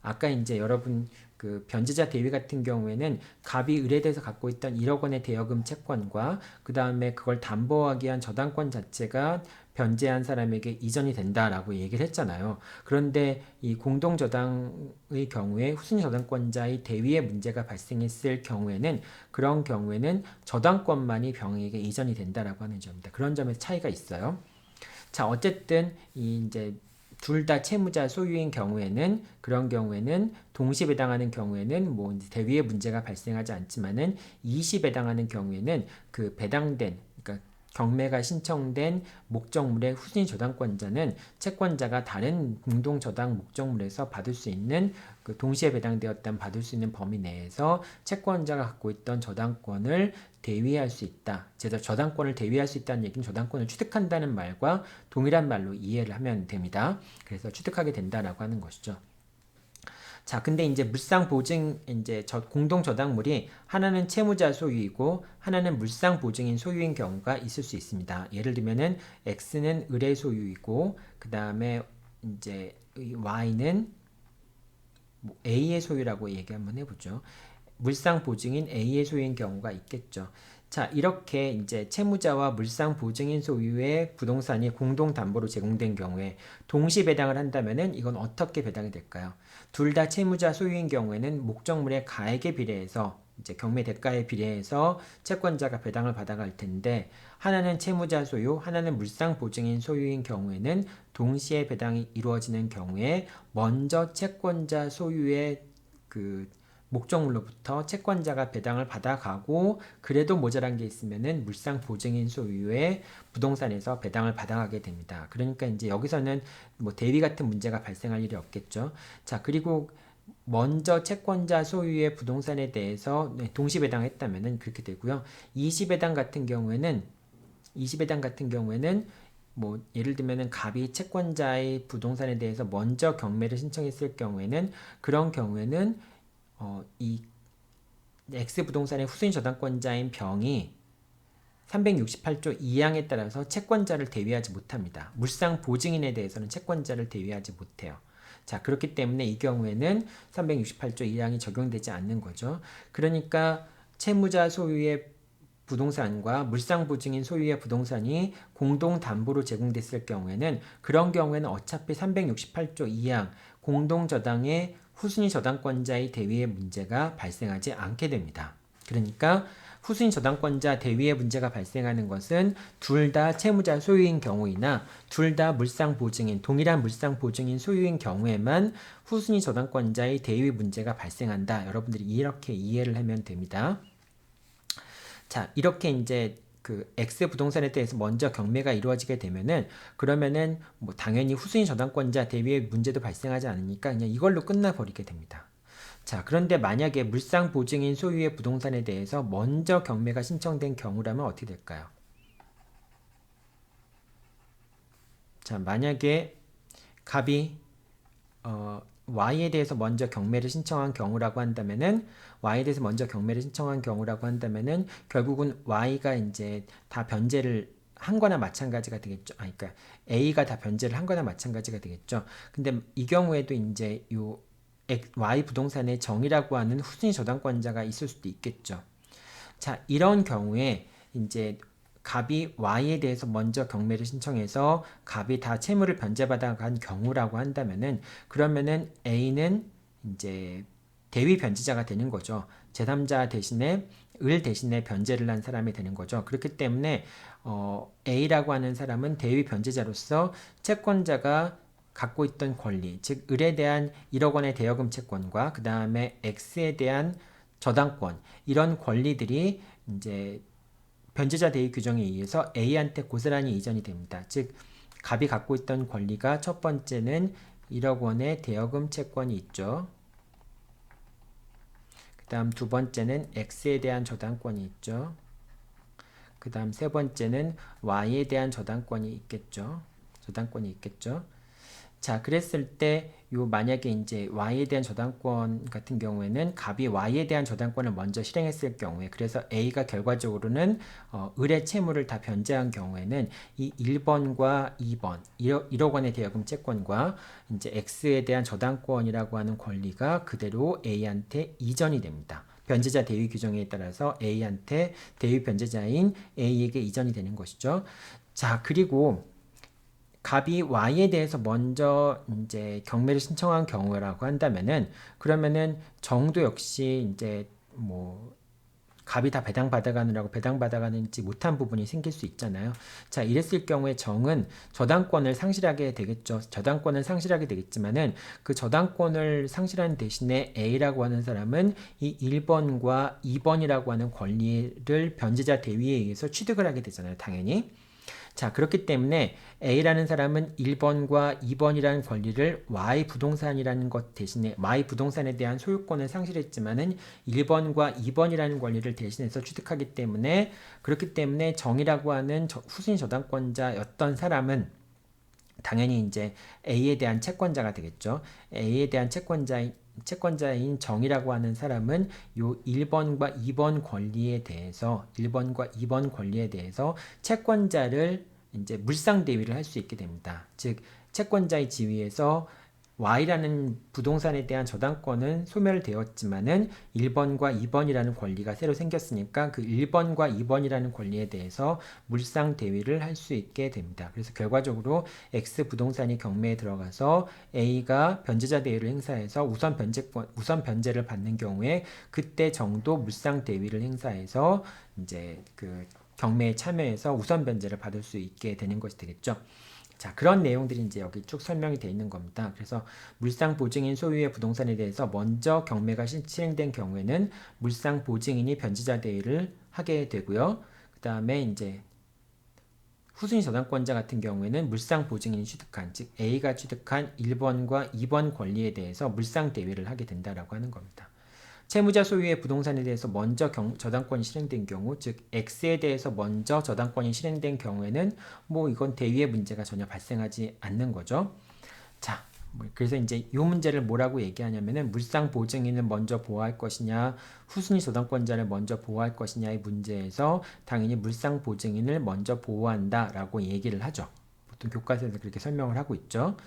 S1: 아까 이제 여러분 그 변제자 대위 같은 경우에는 갑이 의뢰돼서 갖고 있던 1억 원의 대여금 채권과 그 다음에 그걸 담보하기 위한 저당권 자체가 변제한 사람에게 이전이 된다라고 얘기를 했잖아요. 그런데 이 공동저당의 경우에 후순위 저당권자의 대위의 문제가 발생했을 경우에는 그런 경우에는 저당권만이 병에게 이전이 된다라고 하는 점입니다. 그런 점에서 차이가 있어요. 자, 어쨌든 이제 둘 다 채무자 소유인 경우에는 그런 경우에는 동시 배당하는 경우에는 뭐 대위의 문제가 발생하지 않지만은 이시 배당하는 경우에는 그 배당된 그러니까 경매가 신청된 목적물의 후순위 저당권자는 채권자가 다른 공동 저당 목적물에서 받을 수 있는 그 동시에 배당되었다면 받을 수 있는 범위 내에서 채권자가 갖고 있던 저당권을 대위할 수 있다. 저당권을 대위할 수 있다는 얘기는 저당권을 취득한다는 말과 동일한 말로 이해를 하면 됩니다. 그래서 취득하게 된다라고 하는 것이죠. 자, 근데 이제 물상 보증 이제 공동 저당물이 하나는 채무자 소유이고 하나는 물상 보증인 소유인 경우가 있을 수 있습니다. 예를 들면은 X는 의뢰 소유이고 그 다음에 이제 Y는 A의 소유라고 얘기 한번 해보죠. 물상 보증인 A의 소유인 경우가 있겠죠. 자, 이렇게 이제 채무자와 물상 보증인 소유의 부동산이 공동 담보로 제공된 경우에 동시 배당을 한다면은 이건 어떻게 배당이 될까요? 둘 다 채무자 소유인 경우에는 목적물의 가액에 비례해서 이제 경매 대가에 비례해서 채권자가 배당을 받아갈 텐데 하나는 채무자 소유, 하나는 물상 보증인 소유인 경우에는 동시에 배당이 이루어지는 경우에 먼저 채권자 소유의 그 목적물로부터 채권자가 배당을 받아가고 그래도 모자란 게 있으면은 물상 보증인 소유의 부동산에서 배당을 받아가게 됩니다. 그러니까 이제 여기서는 뭐 대위 같은 문제가 발생할 일이 없겠죠. 자, 그리고 먼저 채권자 소유의 부동산에 대해서 동시배당했다면은 그렇게 되고요. 이시배당 같은 경우에는 뭐 예를 들면은 갑이 채권자의 부동산에 대해서 먼저 경매를 신청했을 경우에는 그런 경우에는 이 X 부동산의 후순위 저당권자인 병이 368조 2항에 따라서 채권자를 대위하지 못합니다. 물상 보증인에 대해서는 채권자를 대위하지 못해요. 자, 그렇기 때문에 이 경우에는 368조 2항이 적용되지 않는 거죠. 그러니까 채무자 소유의 부동산과 물상보증인 소유의 부동산이 공동담보로 제공됐을 경우에는 그런 경우에는 어차피 368조 2항 공동저당의 후순위 저당권자의 대위의 문제가 발생하지 않게 됩니다. 그러니까 후순위 저당권자 대위의 문제가 발생하는 것은 둘 다 채무자 소유인 경우이나 둘 다 물상보증인, 동일한 물상보증인 소유인 경우에만 후순위 저당권자의 대위 문제가 발생한다. 여러분들이 이렇게 이해를 하면 됩니다. 자, 이렇게 이제 그 X 부동산에 대해서 먼저 경매가 이루어지게 되면은 그러면은 뭐 당연히 후순위 저당권자 대위의 문제도 발생하지 않으니까 그냥 이걸로 끝나버리게 됩니다. 자, 그런데 만약에 물상 보증인 소유의 부동산에 대해서 먼저 경매가 신청된 경우라면 어떻게 될까요? 자, 만약에 갑이 Y에 대해서 먼저 경매를 신청한 경우라고 한다면은 Y에 대해서 먼저 경매를 신청한 경우라고 한다면은 결국은 Y가 이제 다 변제를 한 거나 마찬가지가 되겠죠. 그러니까 A가 다 변제를 한 거나 마찬가지가 되겠죠. 근데 이 경우에도 이제 요 Y 부동산의 정이라고 하는 후순위 저당권자가 있을 수도 있겠죠. 자, 이런 경우에 이제 갑이 Y에 대해서 먼저 경매를 신청해서 갑이 다 채무를 변제받아 간 경우라고 한다면은 그러면은 A는 이제 대위 변제자가 되는 거죠. 제3자 대신에 을 대신에 변제를 한 사람이 되는 거죠. 그렇기 때문에 A라고 하는 사람은 대위 변제자로서 채권자가 갖고 있던 권리, 즉 을에 대한 1억 원의 대여금 채권과 그 다음에 X에 대한 저당권 이런 권리들이 이제 변제자 대위 규정에 의해서 A한테 고스란히 이전이 됩니다. 즉 갑이 갖고 있던 권리가 첫 번째는 1억 원의 대여금 채권이 있죠. 그 다음 두 번째는 X에 대한 저당권이 있죠. 그 다음 세 번째는 Y에 대한 저당권이 있겠죠. 자, 그랬을 때 요 만약에 이제 Y에 대한 저당권 같은 경우에는 갑이 Y에 대한 저당권을 먼저 실행했을 경우에 그래서 A가 결과적으로는 을의 채무를 다 변제한 경우에는 이 1번과 2번 1억 원의 대여금 채권과 이제 X에 대한 저당권이라고 하는 권리가 그대로 A한테 이전이 됩니다. 변제자 대위 규정에 따라서 A한테 대위 변제자인 A에게 이전이 되는 것이죠. 자, 그리고 갑이 Y에 대해서 먼저 이제 경매를 신청한 경우라고 한다면은 그러면은 정도 역시 이제 뭐 갑이 다 배당받아가는지 못한 부분이 생길 수 있잖아요. 자, 이랬을 경우에 정은 저당권을 상실하게 되겠죠. 저당권을 상실하게 되겠지만은 그 저당권을 상실하는 대신에 A라고 하는 사람은 이 1번과 2번이라고 하는 권리를 변제자 대위에 의해서 취득을 하게 되잖아요. 당연히. 자, 그렇기 때문에 A라는 사람은 1번과 2번이라는 권리를 Y 부동산이라는 것 대신에 Y 부동산에 대한 소유권을 상실했지만은 1번과 2번이라는 권리를 대신해서 취득하기 때문에 그렇기 때문에 정이라고 하는 후순위 저당권자였던 사람은 당연히 이제 A에 대한 채권자가 되겠죠. A에 대한 채권자인 정이라고 하는 사람은 요 1번과 2번 권리에 대해서 채권자를 이제 물상 대위를 할 수 있게 됩니다. 즉 채권자의 지위에서 Y라는 부동산에 대한 저당권은 소멸되었지만은 1번과 2번이라는 권리가 새로 생겼으니까 그 1번과 2번이라는 권리에 대해서 물상 대위를 할 수 있게 됩니다. 그래서 결과적으로 X 부동산이 경매에 들어가서 A가 변제자 대위를 행사해서 우선 변제를 받는 경우에 그때 정도 물상 대위를 행사해서 이제 그 경매에 참여해서 우선 변제를 받을 수 있게 되는 것이 되겠죠. 자, 그런 내용들이 이제 여기 쭉 설명이 되어 있는 겁니다. 그래서 물상 보증인 소유의 부동산에 대해서 먼저 경매가 실행된 경우에는 물상 보증인이 변제자 대위를 하게 되고요. 그 다음에 이제 후순위 저당권자 같은 경우에는 물상 보증인이 취득한, 즉 A가 취득한 1번과 2번 권리에 대해서 물상 대위를 하게 된다라고 하는 겁니다. 채무자 소유의 부동산에 대해서 먼저 저당권이 실행된 경우, 즉 X에 대해서 먼저 저당권이 실행된 경우에는 뭐 이건 대위의 문제가 전혀 발생하지 않는 거죠. 자, 그래서 이제 이 문제를 뭐라고 얘기하냐면은 물상 보증인을 먼저 보호할 것이냐, 후순위 저당권자를 먼저 보호할 것이냐의 문제에서 당연히 물상 보증인을 먼저 보호한다라고 얘기를 하죠. 보통 교과서에서 그렇게 설명을 하고 있죠.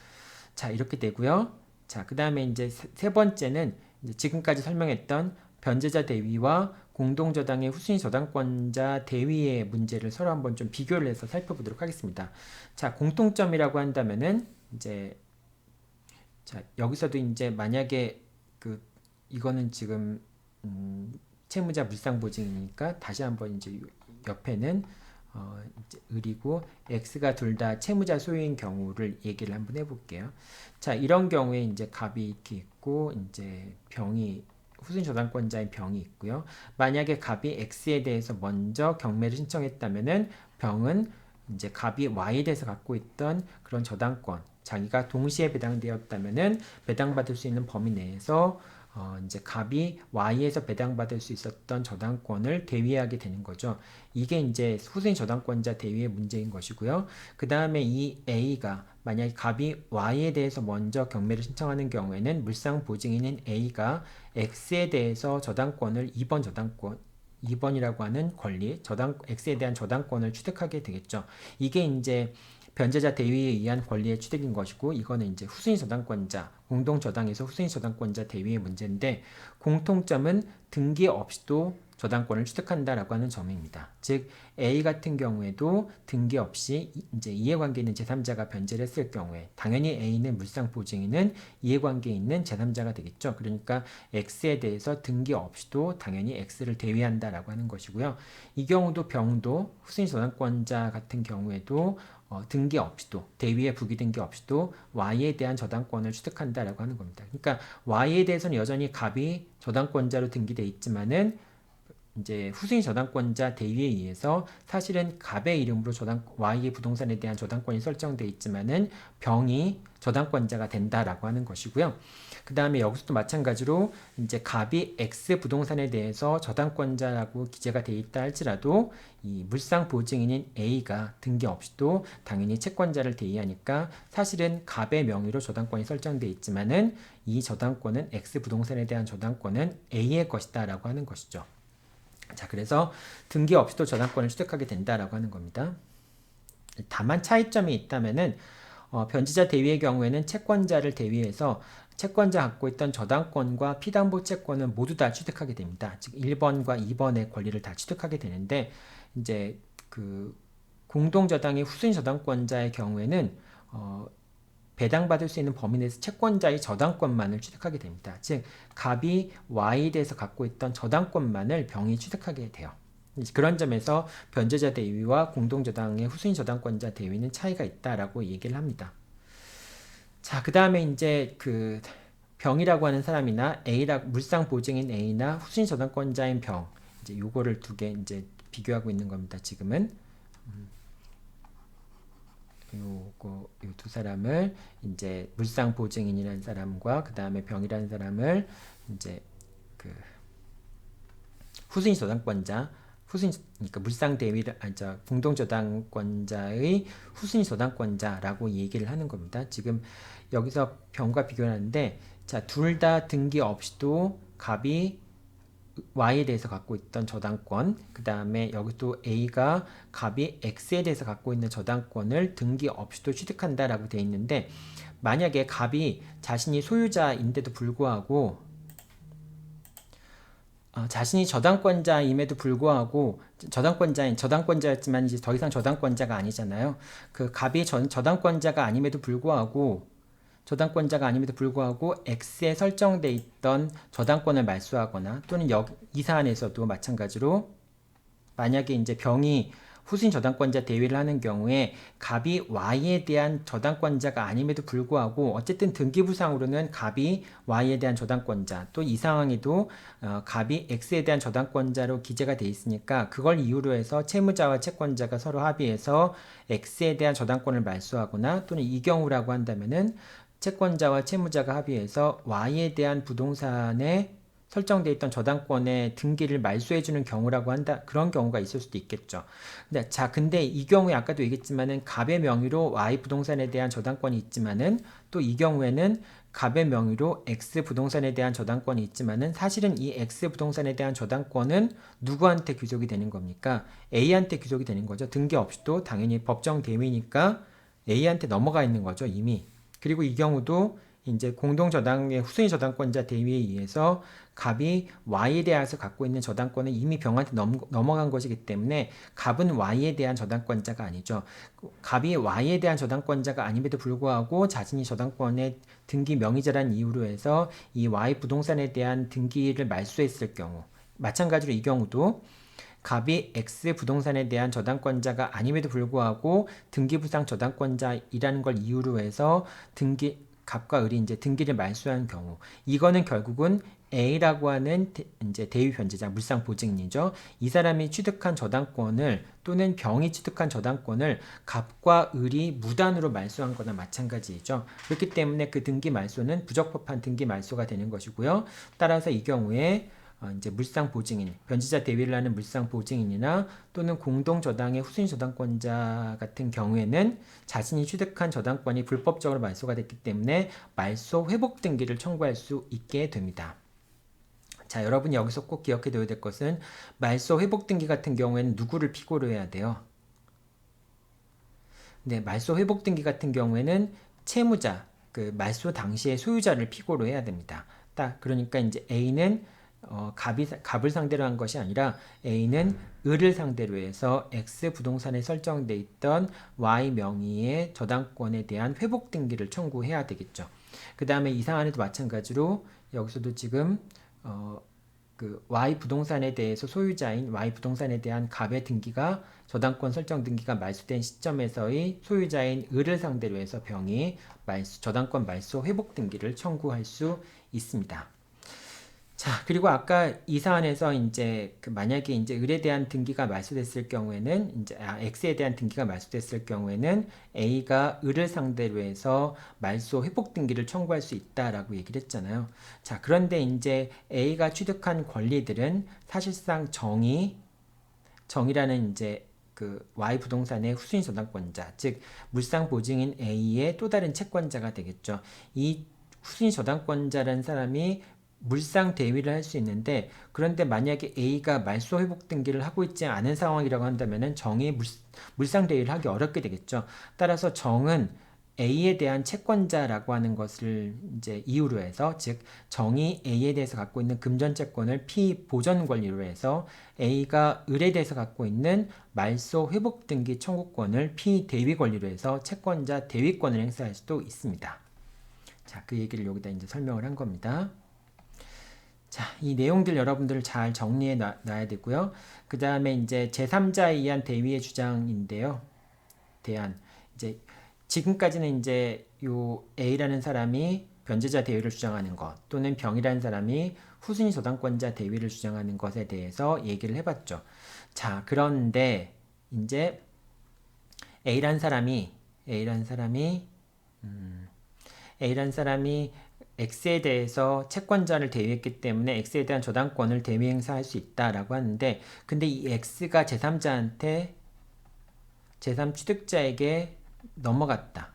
S1: 자, 이렇게 되고요. 자, 그 다음에 이제 세 번째는 이제 지금까지 설명했던 변제자 대위와 공동저당의 후순위 저당권자 대위의 문제를 서로 한번 좀 비교를 해서 살펴보도록 하겠습니다. 자, 공통점이라고 한다면은 이제 자, 여기서도 이제 만약에 이거는 지금 채무자 물상 보증이니까 다시 한번 이제 옆에는 이제 을이고 X가 둘 다 채무자 소유인 경우를 얘기를 한번 해볼게요. 자, 이런 경우에 이제 갑이 이렇게 있고 이제 병이 후순위 저당권자인 병이 있고요. 만약에 갑이 X에 대해서 먼저 경매를 신청했다면은 병은 이제 갑이 Y에 대해서 갖고 있던 그런 저당권, 자기가 동시에 배당되었다면은 배당받을 수 있는 범위 내에서 이제 갑이 Y에서 배당받을 수 있었던 저당권을 대위하게 되는 거죠. 이게 이제 후순위 저당권자 대위의 문제인 것이고요. 그 다음에 이 A가 만약에 갑이 Y에 대해서 먼저 경매를 신청하는 경우에는 물상 보증인인 A가 X에 대해서 저당권을 2번 저당권 2번이라고 하는 권리, X에 대한 저당권을 취득하게 되겠죠. 이게 이제 변제자 대위에 의한 권리의 취득인 것이고, 이거는 이제 후순위 저당권자, 공동저당에서 후순위 저당권자 대위의 문제인데, 공통점은 등기 없이도 저당권을 취득한다라고 하는 점입니다. 즉, A 같은 경우에도 등기 없이 이제 이해관계 있는 제3자가 변제를 했을 경우에, 당연히 A는 물상 보증인은 이해관계 있는 제3자가 되겠죠. 그러니까 X에 대해서 등기 없이도 당연히 X를 대위한다라고 하는 것이고요. 이 경우도 병도 후순위 저당권자 같은 경우에도 등기 없이도 대위에 부기등기 없이도 Y에 대한 저당권을 취득한다라고 하는 겁니다. 그러니까 Y에 대해서는 여전히 갑이 저당권자로 등기돼 있지만은 이제 후순위 저당권자 대위에 의해서 사실은 갑의 이름으로 Y의 부동산에 대한 저당권이 설정돼 있지만은 병이 저당권자가 된다라고 하는 것이고요. 그 다음에 여기서도 마찬가지로 이제 갑이 X 부동산에 대해서 저당권자라고 기재가 돼 있다 할지라도 이 물상 보증인인 A가 등기 없이도 당연히 채권자를 대위하니까 사실은 갑의 명의로 저당권이 설정돼 있지만은 이 저당권은 X 부동산에 대한 저당권은 A의 것이다라고 하는 것이죠. 자, 그래서 등기 없이도 저당권을 취득하게 된다라고 하는 겁니다. 다만 차이점이 있다면은 변제자 대위의 경우에는 채권자를 대위해서 채권자 갖고 있던 저당권과 피담보 채권을 모두 다 취득하게 됩니다. 즉 1번과 2번의 권리를 다 취득하게 되는데 이제 공동저당의 후순위 저당권자의 경우에는 배당받을 수 있는 범위 내에서 채권자의 저당권만을 취득하게 됩니다. 즉 갑이 Y에 대해서 갖고 있던 저당권만을 병이 취득하게 돼요. 그런 점에서 변제자 대위와 공동저당의 후순위 저당권자 대위는 차이가 있다라고 얘기를 합니다. 자, 그 다음에 이제 병이라고 하는 사람이나 물상 보증인 A나 후순위 저당권자인 병, 이제 요거를 두 개 이제 비교하고 있는 겁니다. 지금은 요 두 사람을 이제 물상 보증인이라는 사람과 그 다음에 병이라는 사람을 이제 후순위 저당권자, 그러니까 물상 대위를 공동저당권자의 후순위 저당권자라고 얘기를 하는 겁니다. 지금 여기서 병과 비교를 하는데, 자, 둘 다 등기 없이도 갑이 Y에 대해서 갖고 있던 저당권, 그 다음에 여기 또 A가 갑이 X에 대해서 갖고 있는 저당권을 등기 없이도 취득한다라고 되어 있는데, 만약에 갑이 자신이 소유자인데도 불구하고 자신이 저당권자임에도 불구하고 저당권자였지만 이제 더 이상 저당권자가 아니잖아요. 갑이 저당권자가 아님에도 불구하고 X에 설정돼 있던 저당권을 말소하거나 또는 이 사안에서도 마찬가지로 만약에 이제 병이 후순위 저당권자 대위를 하는 경우에 갑이 Y에 대한 저당권자가 아님에도 불구하고 어쨌든 등기부상으로는 갑이 Y에 대한 저당권자, 또 이 상황에도 갑이 X에 대한 저당권자로 기재가 돼 있으니까 그걸 이유로 해서 채무자와 채권자가 서로 합의해서 X에 대한 저당권을 말소하거나, 또는 이 경우라고 한다면은 채권자와 채무자가 합의해서 Y에 대한 부동산에 설정되어 있던 저당권의 등기를 말소해주는 경우라고 한다. 그런 경우가 있을 수도 있겠죠. 근데 이 경우에 아까도 얘기했지만은 갑의 명의로 Y 부동산에 대한 저당권이 있지만은, 또 이 경우에는 갑의 명의로 X 부동산에 대한 저당권이 있지만은, 사실은 이 X 부동산에 대한 저당권은 누구한테 귀속이 되는 겁니까? A한테 귀속이 되는 거죠. 등기 없이도 당연히 법정 대위니까 A한테 넘어가 있는 거죠, 이미. 그리고 이 경우도 이제 공동저당의 후순위 저당권자 대위에 의해서 갑이 Y에 대해서 갖고 있는 저당권은 이미 병한테 넘어간 것이기 때문에 갑은 Y에 대한 저당권자가 아니죠. 갑이 Y에 대한 저당권자가 아님에도 불구하고 자신이 저당권의 등기 명의자라는 이유로 해서 이 Y 부동산에 대한 등기를 말소했을 경우, 마찬가지로 이 경우도 갑이 X 부동산에 대한 저당권자가 아님에도 불구하고 등기부상 저당권자이라는 걸 이유로 해서 갑과 을이 이제 등기를 말소한 경우, 이거는 결국은 A라고 하는 이제 대위 변제자, 물상 보증인이죠. 이 사람이 취득한 저당권을, 또는 병이 취득한 저당권을 갑과 을이 무단으로 말소한 거나 마찬가지이죠. 그렇기 때문에 그 등기 말소는 부적법한 등기 말소가 되는 것이고요. 따라서 이 경우에 이제 물상 보증인, 변제자 대위를 하는 물상 보증인이나 또는 공동 저당의 후순위 저당권자 같은 경우에는 자신이 취득한 저당권이 불법적으로 말소가 됐기 때문에 말소 회복 등기를 청구할 수 있게 됩니다. 자, 여러분이 여기서 꼭 기억해 둬야 될 것은, 말소 회복 등기 같은 경우에는 누구를 피고로 해야 돼요? 네, 말소 회복 등기 같은 경우에는 채무자, 그 말소 당시의 소유자를 피고로 해야 됩니다. 그러니까 이제 A는 갑을 상대로 한 것이 아니라 A는 을을 상대로 해서 X 부동산에 설정돼 있던 Y 명의의 저당권에 대한 회복 등기를 청구해야 되겠죠. 그 다음에 이 사안에도 마찬가지로 여기서도 지금 그 Y 부동산에 대해서 소유자인 Y 부동산에 대한 갑의 등기가, 저당권 설정 등기가 말소된 시점에서의 소유자인 을을 상대로 해서 병이 저당권 말소 회복 등기를 청구할 수 있습니다. 자, 그리고 아까 이 사안에서 이제 만약에 이제 을에 대한 등기가 말소됐을 경우에는, 이제 X에 대한 등기가 말소됐을 경우에는 A가 을을 상대로 해서 말소 회복 등기를 청구할 수 있다라고 얘기를 했잖아요. 자, 그런데 이제 A가 취득한 권리들은 사실상 정이라는 이제 그 Y 부동산의 후순위 저당권자, 즉 물상 보증인 A의 또 다른 채권자가 되겠죠. 이 후순위 저당권자라는 사람이 물상 대위를 할 수 있는데, 그런데 만약에 A가 말소 회복 등기를 하고 있지 않은 상황이라고 한다면은 정이 물상 대위를 하기 어렵게 되겠죠. 따라서 정은 A에 대한 채권자라고 하는 것을 이제 이유로 해서, 즉 정이 A에 대해서 갖고 있는 금전 채권을 피보전 권리로 해서 A가 을에 대해서 갖고 있는 말소 회복 등기 청구권을 피대위 권리로 해서 채권자 대위권을 행사할 수도 있습니다. 자, 그 얘기를 여기다 이제 설명을 한 겁니다. 자, 이 내용들 여러분들 잘 정리해 놔야 되고요. 그 다음에 이제 제3자에 의한 대위의 주장인데요. 이제 지금까지는 이제 요 A라는 사람이 변제자 대위를 주장하는 것, 또는 병이라는 사람이 후순위 저당권자 대위를 주장하는 것에 대해서 얘기를 해봤죠. 자, 그런데 이제 A라는 사람이 X에 대해서 채권자를 대위했기 때문에 X에 대한 저당권을 대위 행사할 수 있다라고 하는데, 근데 이 X가 제3자한테, 제3취득자에게 넘어갔다.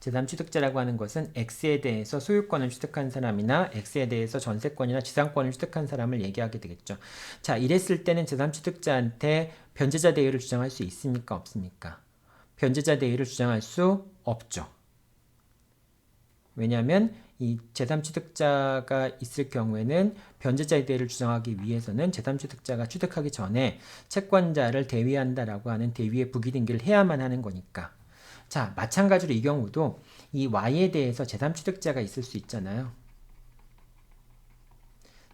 S1: 제3취득자라고 하는 것은 X에 대해서 소유권을 취득한 사람이나 X에 대해서 전세권이나 지상권을 취득한 사람을 얘기하게 되겠죠. 자, 이랬을 때는 제3취득자한테 변제자 대위를 주장할 수 있습니까? 없습니까? 변제자 대위를 주장할 수 없죠. 왜냐하면 이 제3취득자가 있을 경우에는 변제자의 대위를 주장하기 위해서는 제3취득자가 취득하기 전에 채권자를 대위한다라고 하는 대위의 부기등기를 해야만 하는 거니까. 자, 마찬가지로 이 경우도 이 Y에 대해서 제3취득자가 있을 수 있잖아요.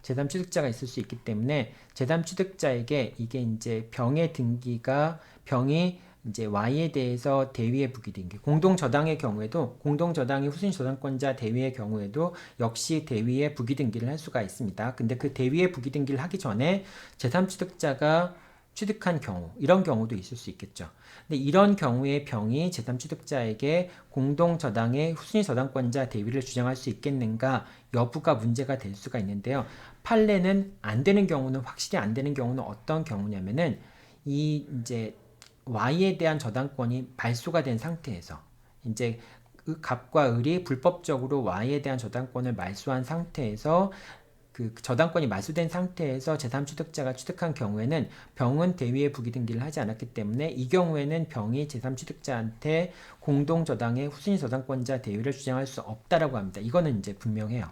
S1: 제3취득자가 있을 수 있기 때문에 제3취득자에게 이게 이제 병의 등기가 병이 이제 Y에 대해서 대위의 부기등기, 공동저당의 경우에도 공동저당이 후순위저당권자 대위의 경우에도 역시 대위의 부기등기를 할 수가 있습니다. 근데 그 대위의 부기등기를 하기 전에 제3취득자가 취득한 경우, 이런 경우도 있을 수 있겠죠. 근데 이런 경우에 병이 제3취득자에게 공동저당의 후순위저당권자 대위를 주장할 수 있겠는가 여부가 문제가 될 수가 있는데요. 판례는 안 되는 경우는, 확실히 안 되는 경우는 어떤 경우냐면은 이 이제 Y에 대한 저당권이 말소가 된 상태에서 이제 갑과 을이 불법적으로 Y에 대한 저당권을 말소한 상태에서 그 저당권이 말소된 상태에서 제3취득자가 취득한 경우에는 병은 대위의 부기등기를 하지 않았기 때문에 이 경우에는 병이 제3취득자한테 공동저당의 후순위저당권자 대위를 주장할 수 없다라고 합니다. 이거는 이제 분명해요.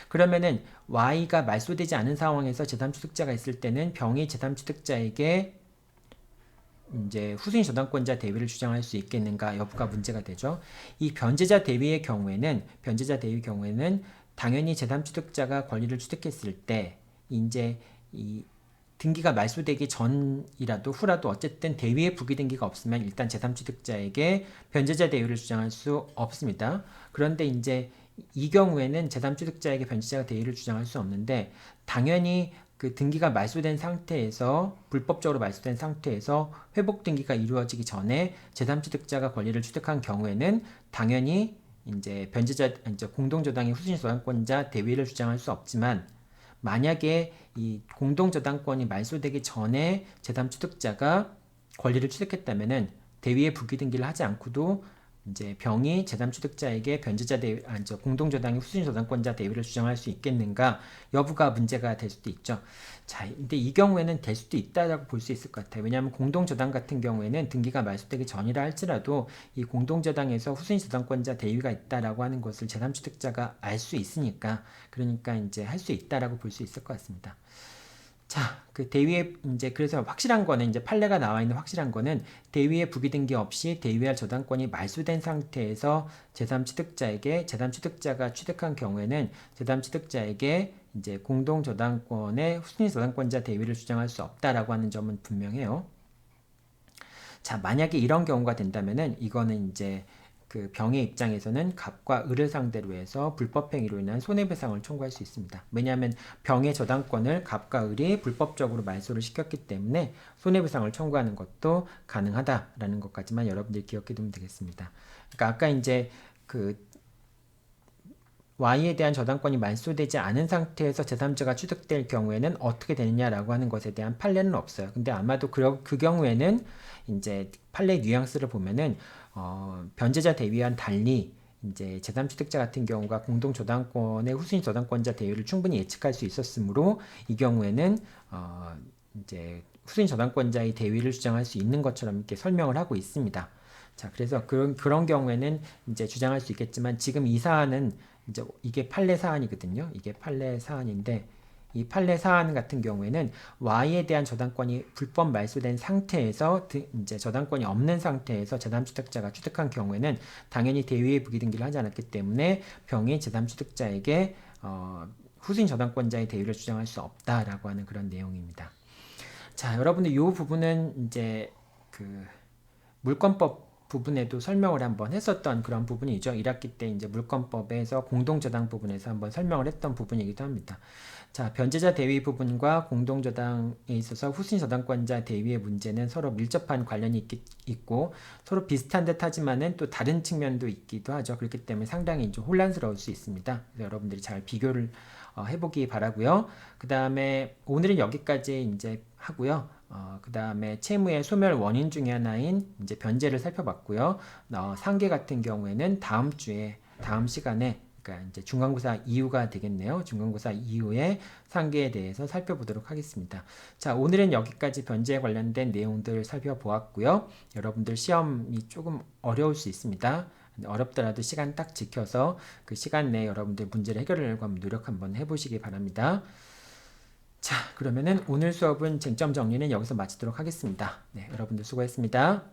S1: 그러면은 Y가 말소되지 않은 상황에서 제3취득자가 있을 때는 병이 제3취득자에게 이제 후순위 저당권자 대위를 주장할 수 있겠는가 여부가 문제가 되죠. 이 변제자 대위의 경우에는 당연히 제3취득자가 권리를 취득했을 때 이제 이 등기가 말소되기 전이라도 후라도 어쨌든 대위의 부기등기가 없으면 일단 제3취득자에게 변제자 대위를 주장할 수 없습니다. 그런데 이제 이 경우에는 제3취득자에게 변제자 대위를 주장할 수 없는데 당연히 그 등기가 말소된 상태에서 불법적으로 말소된 상태에서 회복 등기가 이루어지기 전에 제3취득자가 권리를 취득한 경우에는 당연히 이제 변제자 이제 공동저당의 후순위 저당권자 대위를 주장할 수 없지만 만약에 이 공동저당권이 말소되기 전에 제3취득자가 권리를 취득했다면은 대위의 부기등기를 하지 않고도 이제 병이 제3취득자에게 변제자 대위, 공동저당의 후순위 저당권자 대위를 주장할 수 있겠는가 여부가 문제가 될 수도 있죠. 자, 근데 이 경우에는 될 수도 있다라고 볼 수 있을 것 같아요. 왜냐하면 공동저당 같은 경우에는 등기가 말소되기 전이라 할지라도 이 공동저당에서 후순위 저당권자 대위가 있다라고 하는 것을 제3취득자가 알 수 있으니까 그러니까 이제 할 수 있다라고 볼 수 있을 것 같습니다. 자, 그 대위의 이제 그래서 확실한 거는 이제 판례가 나와 있는 확실한 거는 대위의 부기등기 없이 대위할 저당권이 말소된 상태에서 제3취득자가 취득한 경우에는 제3취득자에게 이제 공동저당권의 후순위 저당권자 대위를 주장할 수 없다라고 하는 점은 분명해요. 자, 만약에 이런 경우가 된다면은 이거는 이제 그 병의 입장에서는 갑과 을을 상대로 해서 불법행위로 인한 손해배상을 청구할 수 있습니다. 왜냐하면 병의 저당권을 갑과 을이 불법적으로 말소를 시켰기 때문에 손해배상을 청구하는 것도 가능하다라는 것까지만 여러분들이 기억해 두면 되겠습니다. 그러니까 아까 이제 그 Y에 대한 저당권이 말소되지 않은 상태에서 제3자가 취득될 경우에는 어떻게 되느냐라고 하는 것에 대한 판례는 없어요. 근데 아마도 그 경우에는 이제 판례 뉘앙스를 보면은 변제자 대위와는 달리 이제 제3취득자 같은 경우가 공동저당권의 후순위 저당권자 대위를 충분히 예측할 수 있었으므로 이 경우에는 이제 후순위 저당권자의 대위를 주장할 수 있는 것처럼 이렇게 설명을 하고 있습니다. 자, 그래서 그런 경우에는 이제 주장할 수 있겠지만 지금 이 사안은 이제 이게 판례 사안이거든요. 이게 판례 사안인데 이 판례 사안 같은 경우에는 Y에 대한 저당권이 불법 말소된 상태에서 이제 저당권이 없는 상태에서 제3취득자가 취득한 경우에는 당연히 대위의 부기등기를 하지 않았기 때문에 병이 제3취득자에게 후순위 저당권자의 대위를 주장할 수 없다라고 하는 그런 내용입니다. 자, 여러분들 이 부분은 이제 그 물권법 부분에도 설명을 한번 했었던 그런 부분이죠. 1학기 때 이제 물권법에서 공동저당 부분에서 한번 설명을 했던 부분이기도 합니다. 자, 변제자 대위 부분과 공동저당에 있어서 후순위 저당권자 대위의 문제는 서로 밀접한 관련이 있고 서로 비슷한 듯 하지만은 또 다른 측면도 있기도 하죠. 그렇기 때문에 상당히 좀 혼란스러울 수 있습니다. 그래서 여러분들이 잘 비교를 해보기 바라고요. 그 다음에 오늘은 여기까지 이제 하고요. 그 다음에 채무의 소멸 원인 중에 하나인 이제 변제를 살펴봤고요. 상계 같은 경우에는 다음 시간에 그러니까 이제 중간고사 이후가 되겠네요. 중간고사 이후에 상계에 대해서 살펴보도록 하겠습니다. 자, 오늘은 여기까지 변제에 관련된 내용들 살펴보았고요. 여러분들 시험이 조금 어려울 수 있습니다. 어렵더라도 시간 딱 지켜서 그 시간 내에 여러분들 문제를 해결하려고 한번 노력 한번 해보시기 바랍니다. 자, 그러면은 오늘 수업은 쟁점 정리는 여기서 마치도록 하겠습니다. 네, 여러분들 수고했습니다.